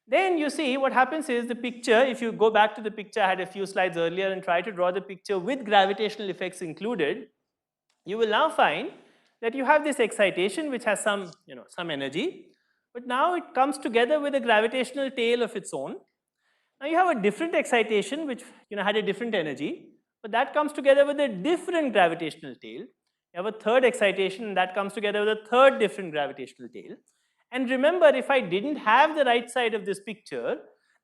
Speaker 1: Then you see what happens is the picture, if you go back to the picture I had a few slides earlier and try to draw the picture with gravitational effects included, you will now find that you have this excitation which has some energy, but now it comes together with a gravitational tail of its own. Now you have a different excitation which had a different energy, but that comes together with a different gravitational tail. You have a third excitation and that comes together with a third different gravitational tail. And remember, if I didn't have the right side of this picture,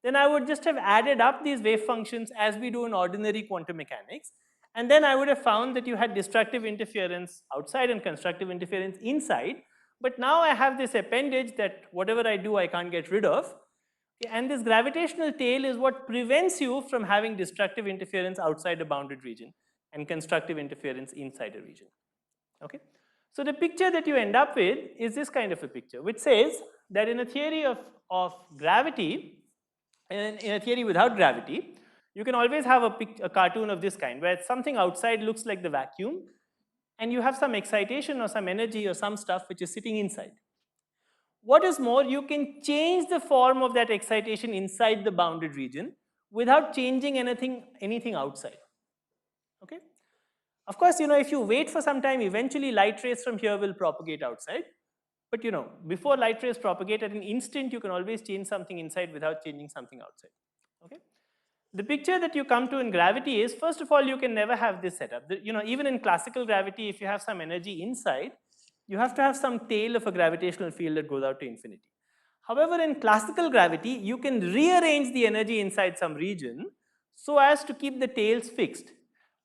Speaker 1: then I would just have added up these wave functions as we do in ordinary quantum mechanics. And then I would have found that you had destructive interference outside and constructive interference inside. But now I have this appendage that whatever I do, I can't get rid of. And this gravitational tail is what prevents you from having destructive interference outside a bounded region and constructive interference inside a region. Okay? So the picture that you end up with is this kind of a picture, which says that in a theory of gravity, in a theory without gravity, you can always have a cartoon of this kind, where something outside looks like the vacuum, and you have some excitation or some energy or some stuff which is sitting inside. What is more, you can change the form of that excitation inside the bounded region without changing anything outside. Okay? Of course, if you wait for some time, eventually light rays from here will propagate outside. But before light rays propagate, at an instant, you can always change something inside without changing something outside. Okay? The picture that you come to in gravity is, first of all, you can never have this setup. Even in classical gravity, if you have some energy inside, you have to have some tail of a gravitational field that goes out to infinity. However, in classical gravity, you can rearrange the energy inside some region so as to keep the tails fixed.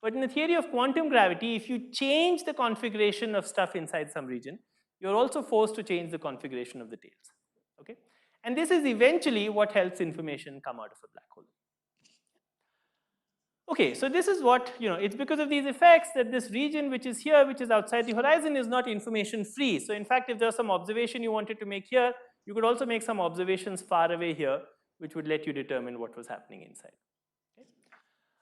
Speaker 1: But in the theory of quantum gravity, if you change the configuration of stuff inside some region, you're also forced to change the configuration of the tails. Okay? And this is eventually what helps information come out of a black hole. Okay, so this is what, it's because of these effects that this region which is here, which is outside the horizon, is not information free. So in fact, if there's some observation you wanted to make here, you could also make some observations far away here, which would let you determine what was happening inside.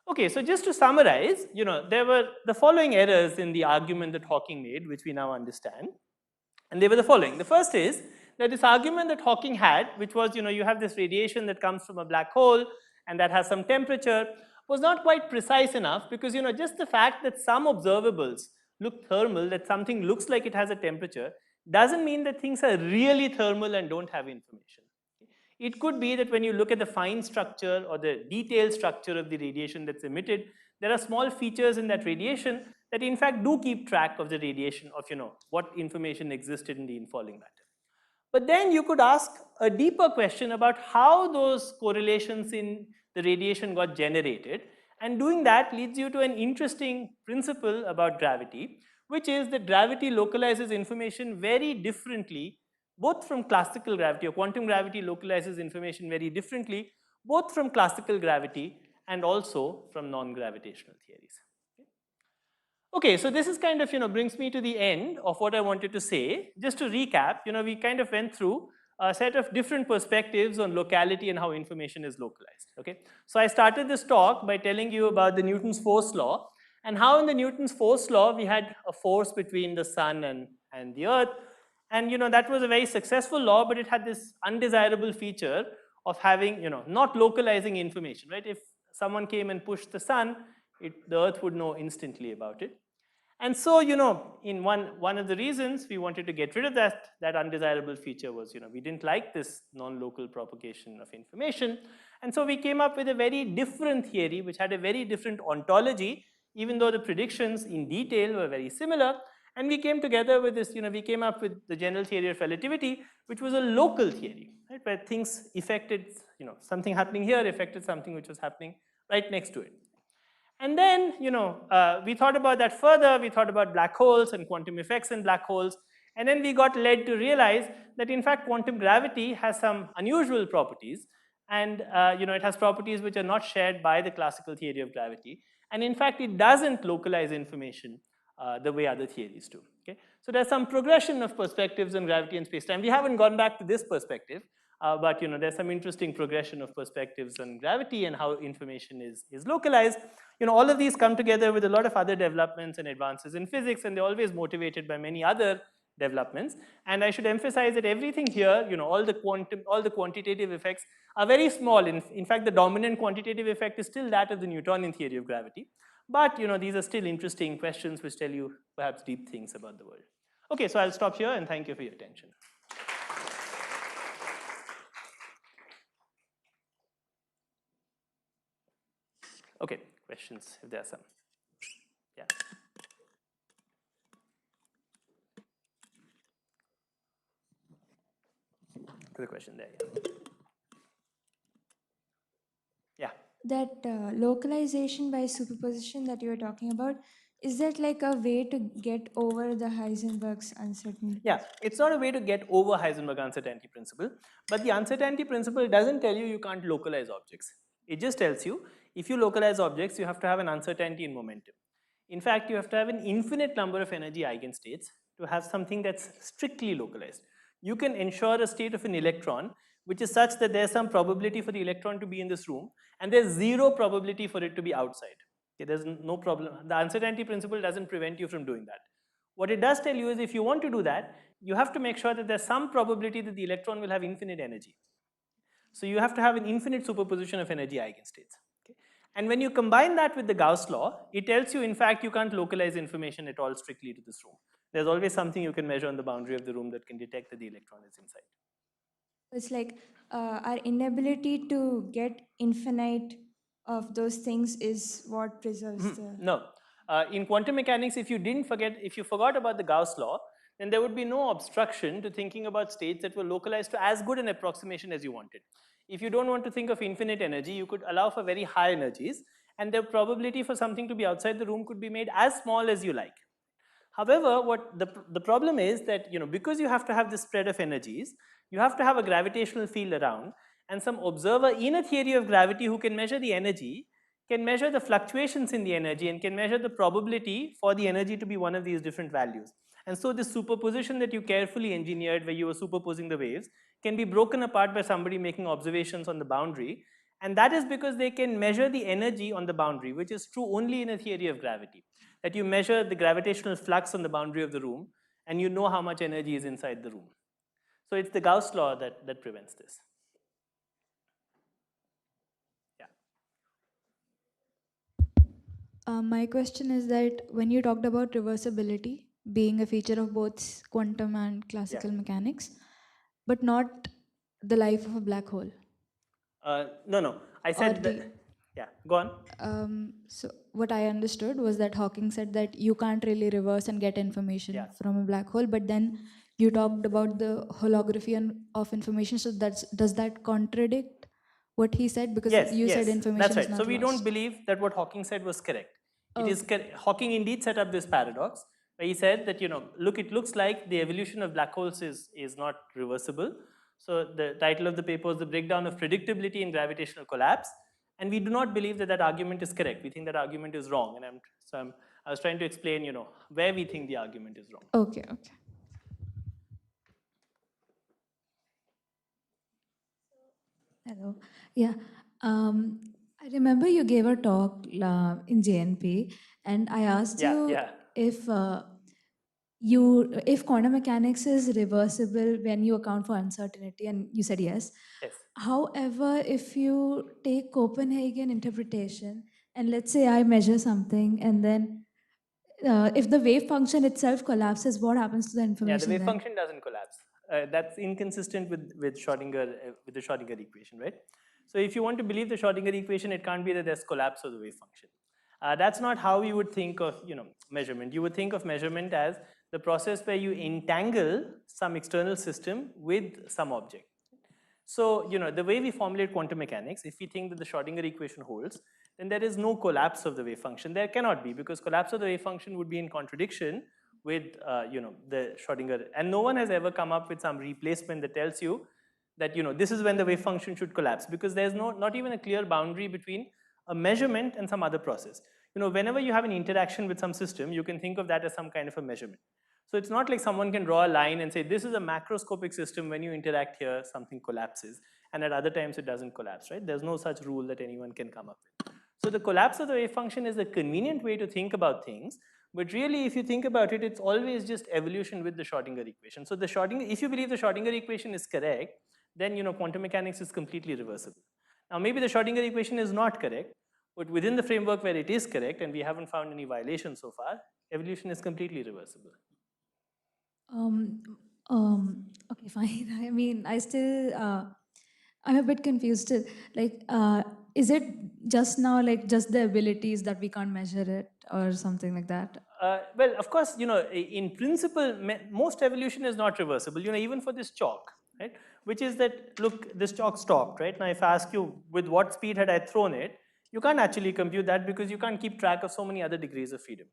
Speaker 1: Okay, so just to summarize, there were the following errors in the argument that Hawking made, which we now understand. And they were the following. The first is that this argument that Hawking had, which was, you have this radiation that comes from a black hole and that has some temperature, was not quite precise enough because, just the fact that some observables look thermal, that something looks like it has a temperature, doesn't mean that things are really thermal and don't have information. It could be that when you look at the fine structure or the detailed structure of the radiation that's emitted, there are small features in that radiation that in fact do keep track of the radiation of what information existed in the infalling matter. But then you could ask a deeper question about how those correlations in the radiation got generated, and doing that leads you to an interesting principle about gravity, which is that gravity localizes information very differently, both from classical gravity, or quantum gravity localizes information very differently, both from classical gravity and also from non-gravitational theories. Okay, so this is kind of, brings me to the end of what I wanted to say. Just to recap, we kind of went through a set of different perspectives on locality and how information is localized, okay? So I started this talk by telling you about the Newton's force law and how in the Newton's force law we had a force between the sun and the earth. And, that was a very successful law, but it had this undesirable feature of having, not localizing information, right? If someone came and pushed the sun, the earth would know instantly about it. And so, in one of the reasons we wanted to get rid of that undesirable feature was, we didn't like this non-local propagation of information. And so we came up with a very different theory, which had a very different ontology, even though the predictions in detail were very similar. And we came together with this, we came up with the general theory of relativity, which was a local theory, right, where things affected, something happening here affected something which was happening right next to it. And then, we thought about that further. We thought about black holes and quantum effects in black holes. And then we got led to realize that, in fact, quantum gravity has some unusual properties. And, it has properties which are not shared by the classical theory of gravity. And, in fact, it doesn't localize information the way other theories do. Okay? So there's some progression of perspectives on gravity and space-time. We haven't gone back to this perspective. But there's some interesting progression of perspectives on gravity and how information is localized. All of these come together with a lot of other developments and advances in physics, and they're always motivated by many other developments. And I should emphasize that everything here, all the quantitative effects are very small. In fact, the dominant quantitative effect is still that of the Newtonian theory of gravity. But these are still interesting questions which tell you perhaps deep things about the world. Okay, so I'll stop here and thank you for your attention. Okay, questions if there are some. Yeah. There's a question there. Yeah.
Speaker 3: That localization by superposition that you were talking about, is that like a way to get over the Heisenberg's uncertainty?
Speaker 1: Yeah, it's not a way to get over Heisenberg uncertainty principle, but the uncertainty principle doesn't tell you can't localize objects. It just tells you if you localize objects, you have to have an uncertainty in momentum. In fact, you have to have an infinite number of energy eigenstates to have something that's strictly localized. You can ensure a state of an electron which is such that there's some probability for the electron to be in this room, and there's zero probability for it to be outside. Okay, there's no problem. The uncertainty principle doesn't prevent you from doing that. What it does tell you is if you want to do that, you have to make sure that there's some probability that the electron will have infinite energy. So you have to have an infinite superposition of energy eigenstates. Okay? And when you combine that with the Gauss law, it tells you, in fact, you can't localize information at all strictly to this room. There's always something you can measure on the boundary of the room that can detect that the electron is inside.
Speaker 3: It's like our inability to get infinite of those things is what preserves the...
Speaker 1: No. In quantum mechanics, if you forgot about the Gauss law, then there would be no obstruction to thinking about states that were localized to as good an approximation as you wanted. If you don't want to think of infinite energy, you could allow for very high energies, and the probability for something to be outside the room could be made as small as you like. However, what the problem is that, because you have to have this spread of energies, you have to have a gravitational field around, and some observer in a theory of gravity who can measure the energy can measure the fluctuations in the energy and can measure the probability for the energy to be one of these different values. And so this superposition that you carefully engineered where you were superposing the waves can be broken apart by somebody making observations on the boundary, And that is because they can measure the energy on the boundary, which is true only in a theory of gravity. That you measure the gravitational flux on the boundary of the room, and you know how much energy is inside the room. So it's the Gauss law that prevents this.
Speaker 5: My question is that when you talked about reversibility being a feature of both quantum and classical mechanics, but not the life of a black hole.
Speaker 1: No. I said that. Yeah, go on.
Speaker 5: So what I understood was that Hawking said that you can't really reverse and get information from a black hole, but then you talked about the holography of information. So does that contradict what he said? Because you said information
Speaker 1: that's right.
Speaker 5: is not
Speaker 1: So we
Speaker 5: lost.
Speaker 1: don't believe that what Hawking said was correct. It is Hawking indeed set up this paradox where he said that, look, it looks like the evolution of black holes is not reversible. So the title of the paper is The Breakdown of Predictability in Gravitational Collapse. And we do not believe that argument is correct. We think that argument is wrong. And I was trying to explain, where we think the argument is wrong.
Speaker 5: Okay.
Speaker 7: Hello. Yeah. I remember you gave a talk in JNP, and I asked you if quantum mechanics is reversible when you account for uncertainty, and you said yes.
Speaker 1: Yes.
Speaker 7: However, if you take Copenhagen interpretation, and let's say I measure something, and then if the wave function itself collapses, what happens to the information?
Speaker 1: Yeah, the wave function doesn't collapse. That's inconsistent with the Schrodinger equation, right? So if you want to believe the Schrodinger equation, it can't be that there's collapse of the wave function. That's not how you would think of measurement. You would think of measurement as the process where you entangle some external system with some object. So the way we formulate quantum mechanics, if we think that the Schrodinger equation holds, then there is no collapse of the wave function. There cannot be, because collapse of the wave function would be in contradiction with the Schrodinger. And no one has ever come up with some replacement that tells you that this is when the wave function should collapse, because there's not even a clear boundary between a measurement and some other process. Whenever you have an interaction with some system, you can think of that as some kind of a measurement. So it's not like someone can draw a line and say, this is a macroscopic system, when you interact here, something collapses, and at other times it doesn't collapse, right? There's no such rule that anyone can come up with. So the collapse of the wave function is a convenient way to think about things, but really if you think about it, it's always just evolution with the Schrodinger equation. So if you believe the Schrodinger equation is correct, then quantum mechanics is completely reversible. Now maybe the Schrodinger equation is not correct, but within the framework where it is correct, and we haven't found any violations so far, evolution is completely reversible.
Speaker 7: Okay, fine. I mean, I still, I'm a bit confused. Like, is it just now like just the abilities that we can't measure it or something like that?
Speaker 1: Well, of course, in principle, most evolution is not reversible, even for this chalk, right? Which is that, look, this chalk stopped, right? Now, if I ask you with what speed had I thrown it, you can't actually compute that because you can't keep track of so many other degrees of freedom.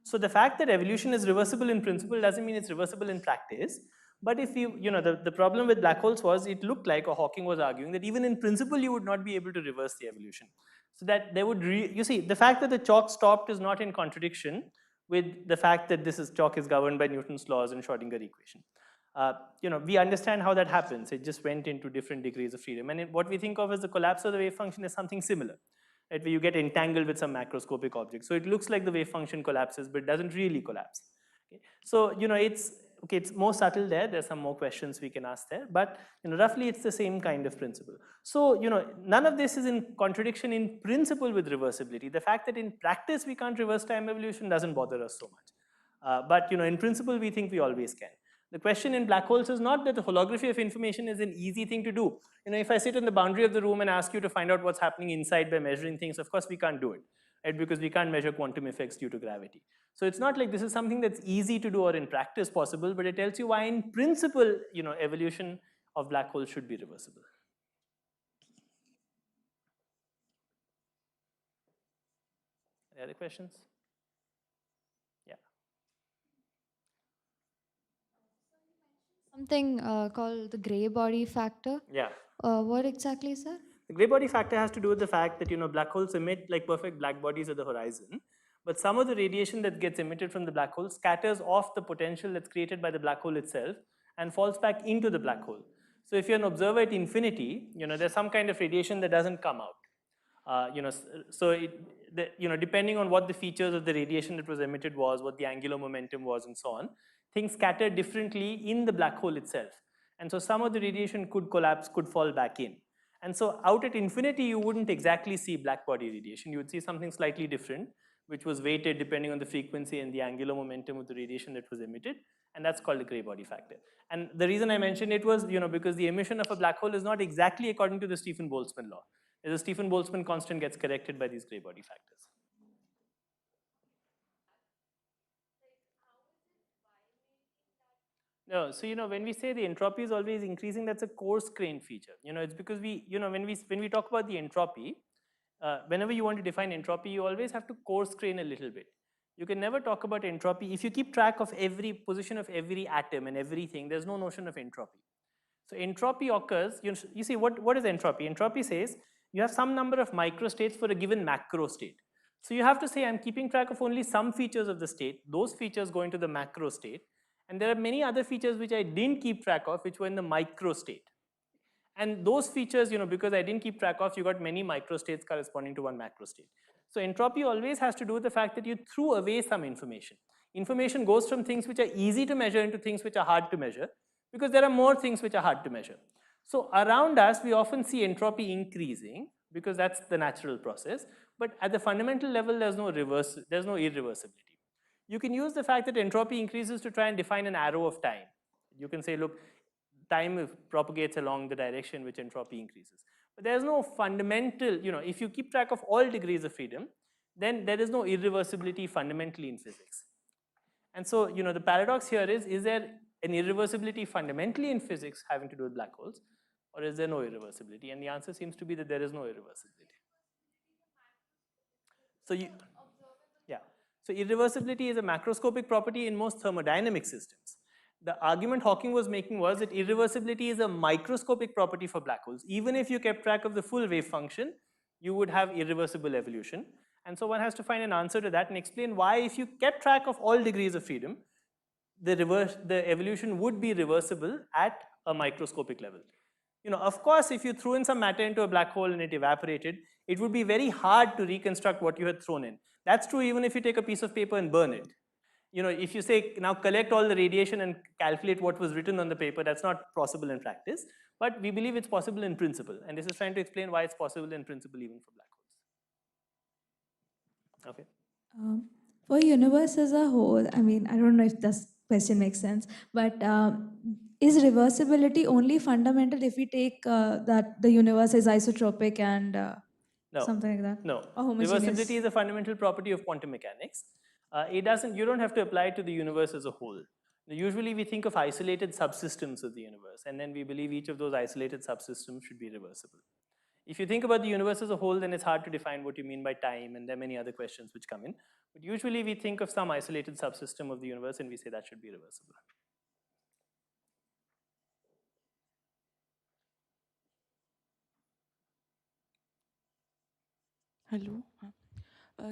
Speaker 1: So the fact that evolution is reversible in principle doesn't mean it's reversible in practice. But if the problem with black holes was it looked like, or Hawking was arguing, that even in principle you would not be able to reverse the evolution. So that there would, you see, the fact that the chalk stopped is not in contradiction with the fact that chalk is governed by Newton's laws and Schrodinger equation. We understand how that happens. It just went into different degrees of freedom. And what we think of as the collapse of the wave function is something similar. Right, where you get entangled with some macroscopic object. So it looks like the wave function collapses, but it doesn't really collapse. Okay. So it's more subtle there. There's some more questions we can ask there, but roughly it's the same kind of principle. So none of this is in contradiction in principle with reversibility. The fact that in practice we can't reverse time evolution doesn't bother us so much. But in principle we think we always can. The question in black holes is not that the holography of information is an easy thing to do. If I sit on the boundary of the room and ask you to find out what's happening inside by measuring things, of course we can't do it, right? Because we can't measure quantum effects due to gravity. So it's not like this is something that's easy to do or in practice possible, but it tells you why in principle, evolution of black holes should be reversible. Any other questions?
Speaker 5: Something called the gray body factor.
Speaker 1: Yeah.
Speaker 5: What exactly is that?
Speaker 1: The gray body factor has to do with the fact that black holes emit like perfect black bodies at the horizon, but some of the radiation that gets emitted from the black hole scatters off the potential that's created by the black hole itself and falls back into the black hole. So if you're an observer at infinity, there's some kind of radiation that doesn't come out. Depending on what the features of the radiation that was emitted was, what the angular momentum was, and so on, things scatter differently in the black hole itself. And so some of the radiation could collapse, could fall back in. And so out at infinity, you wouldn't exactly see black body radiation. You would see something slightly different, which was weighted depending on the frequency and the angular momentum of the radiation that was emitted. And that's called the gray body factor. And the reason I mentioned it was, because the emission of a black hole is not exactly according to the Stephen-Boltzmann law. The Stephen-Boltzmann constant gets corrected by these gray body factors. No, so when we say the entropy is always increasing, that's a coarse-grained feature. It's because when we talk about the entropy, whenever you want to define entropy, you always have to coarse-grain a little bit. You can never talk about entropy if you keep track of every position of every atom and everything. There's no notion of entropy. So entropy occurs. You see what is entropy? Entropy says you have some number of microstates for a given macro state. So you have to say I'm keeping track of only some features of the state. Those features go into the macro state. And there are many other features which I didn't keep track of, which were in the micro state. And those features, because I didn't keep track of, you got many microstates corresponding to one macro state. So entropy always has to do with the fact that you threw away some information. Information goes from things which are easy to measure into things which are hard to measure, because there are more things which are hard to measure. So around us, we often see entropy increasing, because that's the natural process. But at the fundamental level, there's no irreversibility. You can use the fact that entropy increases to try and define an arrow of time. You can say, look, time propagates along the direction which entropy increases. But there's no fundamental, if you keep track of all degrees of freedom, then there is no irreversibility fundamentally in physics. And so, the paradox here is there an irreversibility fundamentally in physics having to do with black holes, or is there no irreversibility? And the answer seems to be that there is no irreversibility. So irreversibility is a macroscopic property in most thermodynamic systems. The argument Hawking was making was that irreversibility is a microscopic property for black holes. Even if you kept track of the full wave function, you would have irreversible evolution. And so one has to find an answer to that and explain why, if you kept track of all degrees of freedom, the evolution would be reversible at a microscopic level. Of course, if you threw in some matter into a black hole and it evaporated, it would be very hard to reconstruct what you had thrown in. That's true even if you take a piece of paper and burn it. If you say, now collect all the radiation and calculate what was written on the paper, that's not possible in practice. But we believe it's possible in principle. And this is trying to explain why it's possible in principle even for black holes. Okay.
Speaker 7: For universe as a whole, I mean, I don't know if this question makes sense, but is reversibility only fundamental if we take that the universe is isotropic and
Speaker 1: no.
Speaker 7: something like that?
Speaker 1: No.
Speaker 7: Or homogeneous?
Speaker 1: Reversibility is a fundamental property of quantum mechanics. You don't have to apply it to the universe as a whole. Usually we think of isolated subsystems of the universe, and then we believe each of those isolated subsystems should be reversible. If you think about the universe as a whole, then it's hard to define what you mean by time, and there are many other questions which come in. But usually we think of some isolated subsystem of the universe and we say that should be reversible.
Speaker 11: Hello.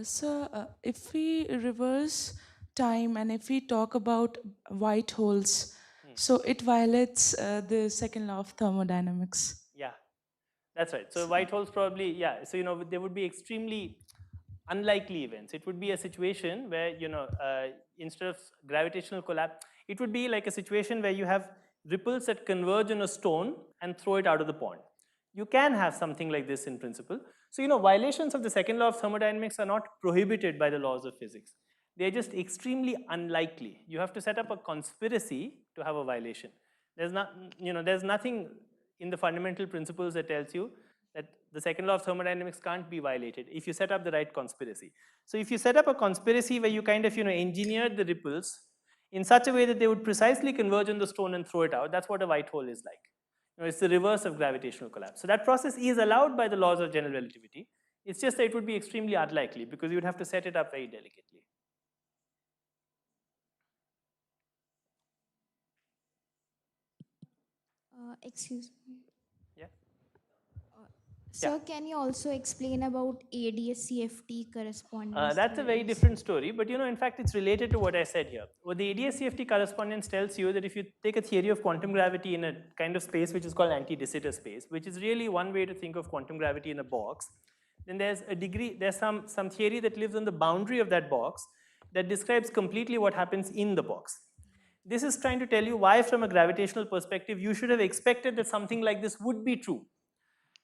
Speaker 11: So if we reverse time and if we talk about white holes, so it violates the second law of thermodynamics.
Speaker 1: Yeah, that's right. So white holes probably, yeah. So, there would be extremely unlikely events. It would be a situation where, instead of gravitational collapse, it would be like a situation where you have ripples that converge on a stone and throw it out of the pond. You can have something like this in principle. So, violations of the second law of thermodynamics are not prohibited by the laws of physics. They're just extremely unlikely. You have to set up a conspiracy to have a violation. There's nothing in the fundamental principles that tells you that the second law of thermodynamics can't be violated if you set up the right conspiracy. So if you set up a conspiracy where you kind of, engineered the ripples in such a way that they would precisely converge on the stone and throw it out, that's what a white hole is like. It's the reverse of gravitational collapse. So that process is allowed by the laws of general relativity. It's just that it would be extremely unlikely because you would have to set it up very delicately.
Speaker 2: Excuse me.
Speaker 1: Yeah.
Speaker 2: So can you also explain about ADS-CFT correspondence
Speaker 1: That's a very
Speaker 2: theories?
Speaker 1: different story, but in fact, it's related to what I said here. What the ADS-CFT correspondence tells you that if you take a theory of quantum gravity in a kind of space which is called anti-de Sitter space, which is really one way to think of quantum gravity in a box, then there's some theory that lives on the boundary of that box that describes completely what happens in the box. This is trying to tell you why, from a gravitational perspective, you should have expected that something like this would be true.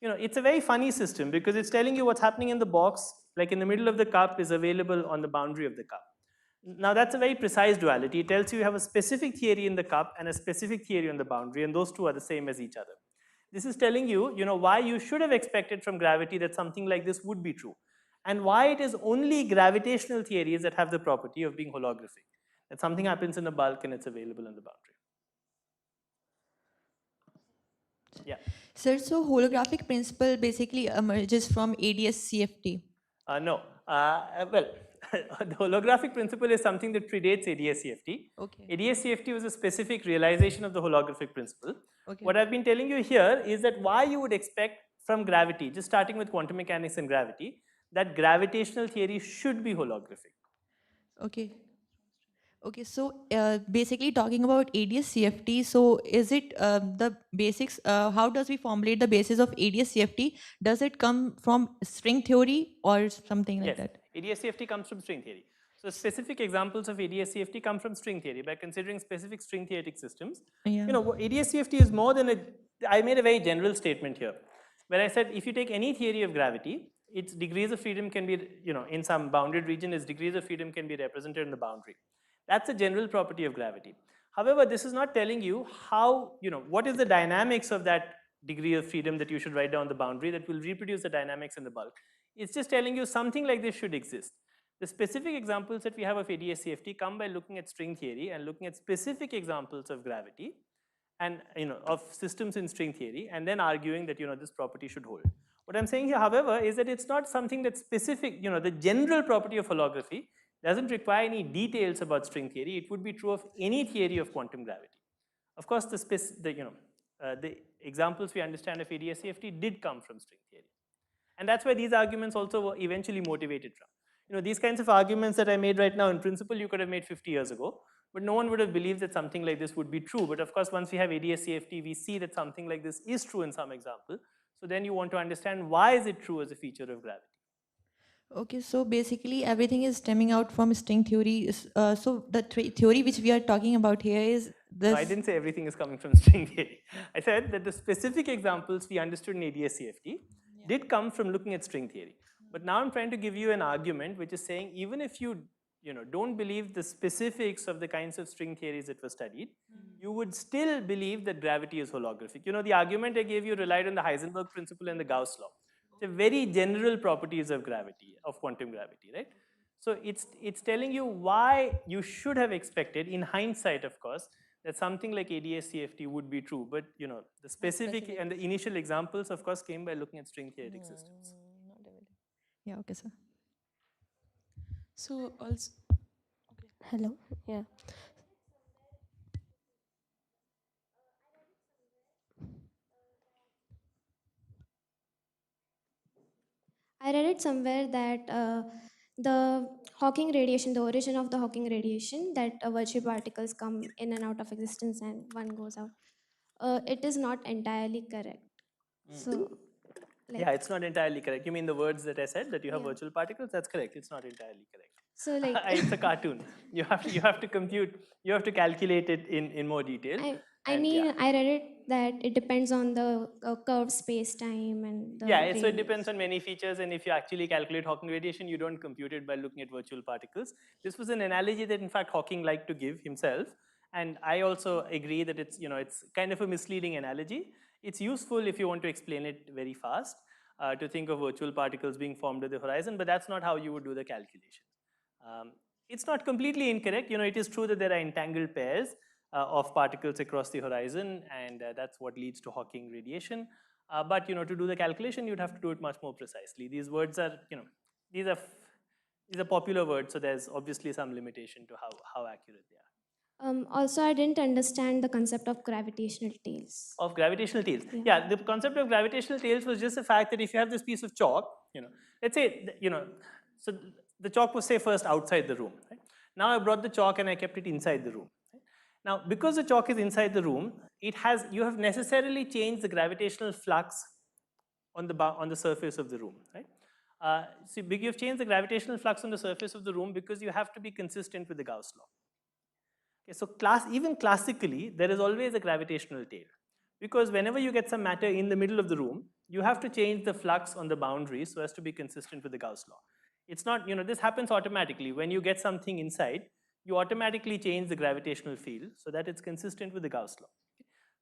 Speaker 1: It's a very funny system because it's telling you what's happening in the box, like in the middle of the cup, is available on the boundary of the cup. Now that's a very precise duality. It tells you have a specific theory in the cup and a specific theory on the boundary, and those two are the same as each other. This is telling you, why you should have expected from gravity that something like this would be true, and why it is only gravitational theories that have the property of being holographic. That something happens in a bulk and it's available on the boundary. Yeah.
Speaker 12: Sir, so holographic principle basically emerges from ADS-CFT.
Speaker 1: No. Well, the holographic principle is something that predates ADS-CFT.
Speaker 12: Okay.
Speaker 1: ADS-CFT was a specific realization of the holographic principle.
Speaker 12: Okay.
Speaker 1: What I've been telling you here is that why you would expect from gravity, just starting with quantum mechanics and gravity, that gravitational theory should be holographic.
Speaker 12: Okay. Okay, so basically talking about ADS-CFT, so is it the basics, how does we formulate the basis of ADS-CFT? Does it come from string theory or something like that?
Speaker 1: Yes, ADS-CFT comes from string theory. So specific examples of ADS-CFT come from string theory by considering specific string theoretic systems.
Speaker 12: Yeah.
Speaker 1: ADS-CFT is more than I made a very general statement here, where I said if you take any theory of gravity, its degrees of freedom can be, in some bounded region, its degrees of freedom can be represented in the boundary. That's a general property of gravity. However, this is not telling you how, what is the dynamics of that degree of freedom that you should write down the boundary that will reproduce the dynamics in the bulk. It's just telling you something like this should exist. The specific examples that we have of ADS-CFT come by looking at string theory and looking at specific examples of gravity and, of systems in string theory, and then arguing that, this property should hold. What I'm saying here, however, is that it's not something that's specific, the general property of holography doesn't require any details about string theory. It would be true of any theory of quantum gravity. Of course, the examples we understand of ADS-CFT did come from string theory. And that's why these arguments also were eventually motivated from. These kinds of arguments that I made right now, in principle, you could have made 50 years ago, but no one would have believed that something like this would be true. But of course, once we have ADS-CFT, we see that something like this is true in some example. So then you want to understand why is it true as a feature of gravity.
Speaker 12: Okay, so basically everything is stemming out from string theory. So the theory which we are talking about here is this.
Speaker 1: No, I didn't say everything is coming from string theory. I said that the specific examples we understood in ADS-CFT did come from looking at string theory. But now I'm trying to give you an argument which is saying even if you don't believe the specifics of the kinds of string theories that were studied, you would still believe that gravity is holographic. The argument I gave you relied on the Heisenberg principle and the Gauss law. The very general properties of gravity, of quantum gravity, right? So it's telling you why you should have expected, in hindsight, of course, that something like ADS-CFT would be true. But the specific and the initial examples, of course, came by looking at string theoretic systems.
Speaker 12: Yeah. Okay, sir.
Speaker 11: So also.
Speaker 6: Okay. Hello. Yeah.
Speaker 2: I read it somewhere that the Hawking radiation, the origin of the Hawking radiation, that virtual particles come in and out of existence and one goes out, it is not entirely correct. So,
Speaker 1: yeah, it's not entirely correct. You mean the words that I said, that you have virtual particles? That's correct. It's not entirely correct.
Speaker 2: So like
Speaker 1: it's a cartoon. You have to compute. You have to calculate it in more detail.
Speaker 2: I read it that it depends on the curved space-time and the
Speaker 1: so it depends on many features, and if you actually calculate Hawking radiation, you don't compute it by looking at virtual particles. This was an analogy that, in fact, Hawking liked to give himself, and I also agree that it's it's kind of a misleading analogy. It's useful if you want to explain it very fast, to think of virtual particles being formed at the horizon, but that's not how you would do the calculation. It's not completely incorrect. It is true that there are entangled pairs of particles across the horizon, and that's what leads to Hawking radiation. But to do the calculation, you'd have to do it much more precisely. These words are, these are popular words, so there's obviously some limitation to how accurate they are.
Speaker 6: Also, I didn't understand the concept of gravitational tails.
Speaker 1: Of gravitational tails. Yeah, the concept of gravitational tails was just the fact that if you have this piece of chalk, let's say, so the chalk was say first outside the room. Right? Now I brought the chalk and I kept it inside the room. Right? Now, because the chalk is inside the room, you have necessarily changed the gravitational flux on the surface of the room. Right? So you've changed the gravitational flux on the surface of the room because you have to be consistent with the Gauss law. Okay, so even classically, there is always a gravitational tail. Because whenever you get some matter in the middle of the room, you have to change the flux on the boundary so as to be consistent with the Gauss law. It's not, this happens automatically. When you get something inside, you automatically change the gravitational field so that it's consistent with the Gauss law.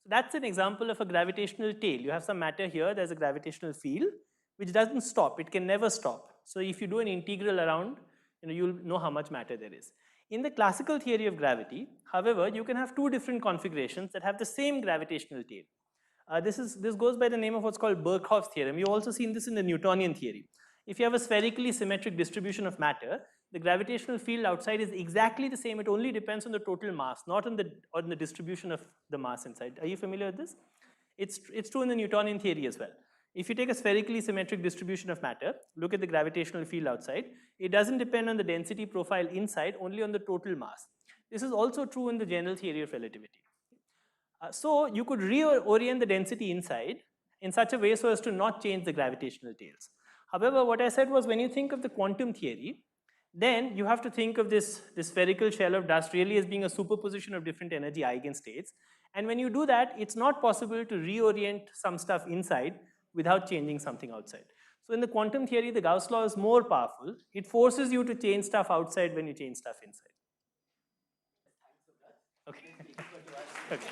Speaker 1: So that's an example of a gravitational tail. You have some matter here, there's a gravitational field, which doesn't stop. It can never stop. So if you do an integral around, you'll know how much matter there is. In the classical theory of gravity, however, you can have two different configurations that have the same gravitational tail. This goes by the name of what's called Birkhoff's theorem. You've also seen this in the Newtonian theory. If you have a spherically symmetric distribution of matter, the gravitational field outside is exactly the same. It only depends on the total mass, not on the distribution of the mass inside. Are you familiar with this? It's true in the Newtonian theory as well. If you take a spherically symmetric distribution of matter, look at the gravitational field outside, it doesn't depend on the density profile inside, only on the total mass. This is also true in the general theory of relativity. So you could reorient the density inside in such a way so as to not change the gravitational tails. However, what I said was when you think of the quantum theory, then you have to think of this spherical shell of dust really as being a superposition of different energy eigenstates. And when you do that, it's not possible to reorient some stuff inside without changing something outside. So in the quantum theory, the Gauss law is more powerful. It forces you to change stuff outside when you change stuff inside. Okay. Okay.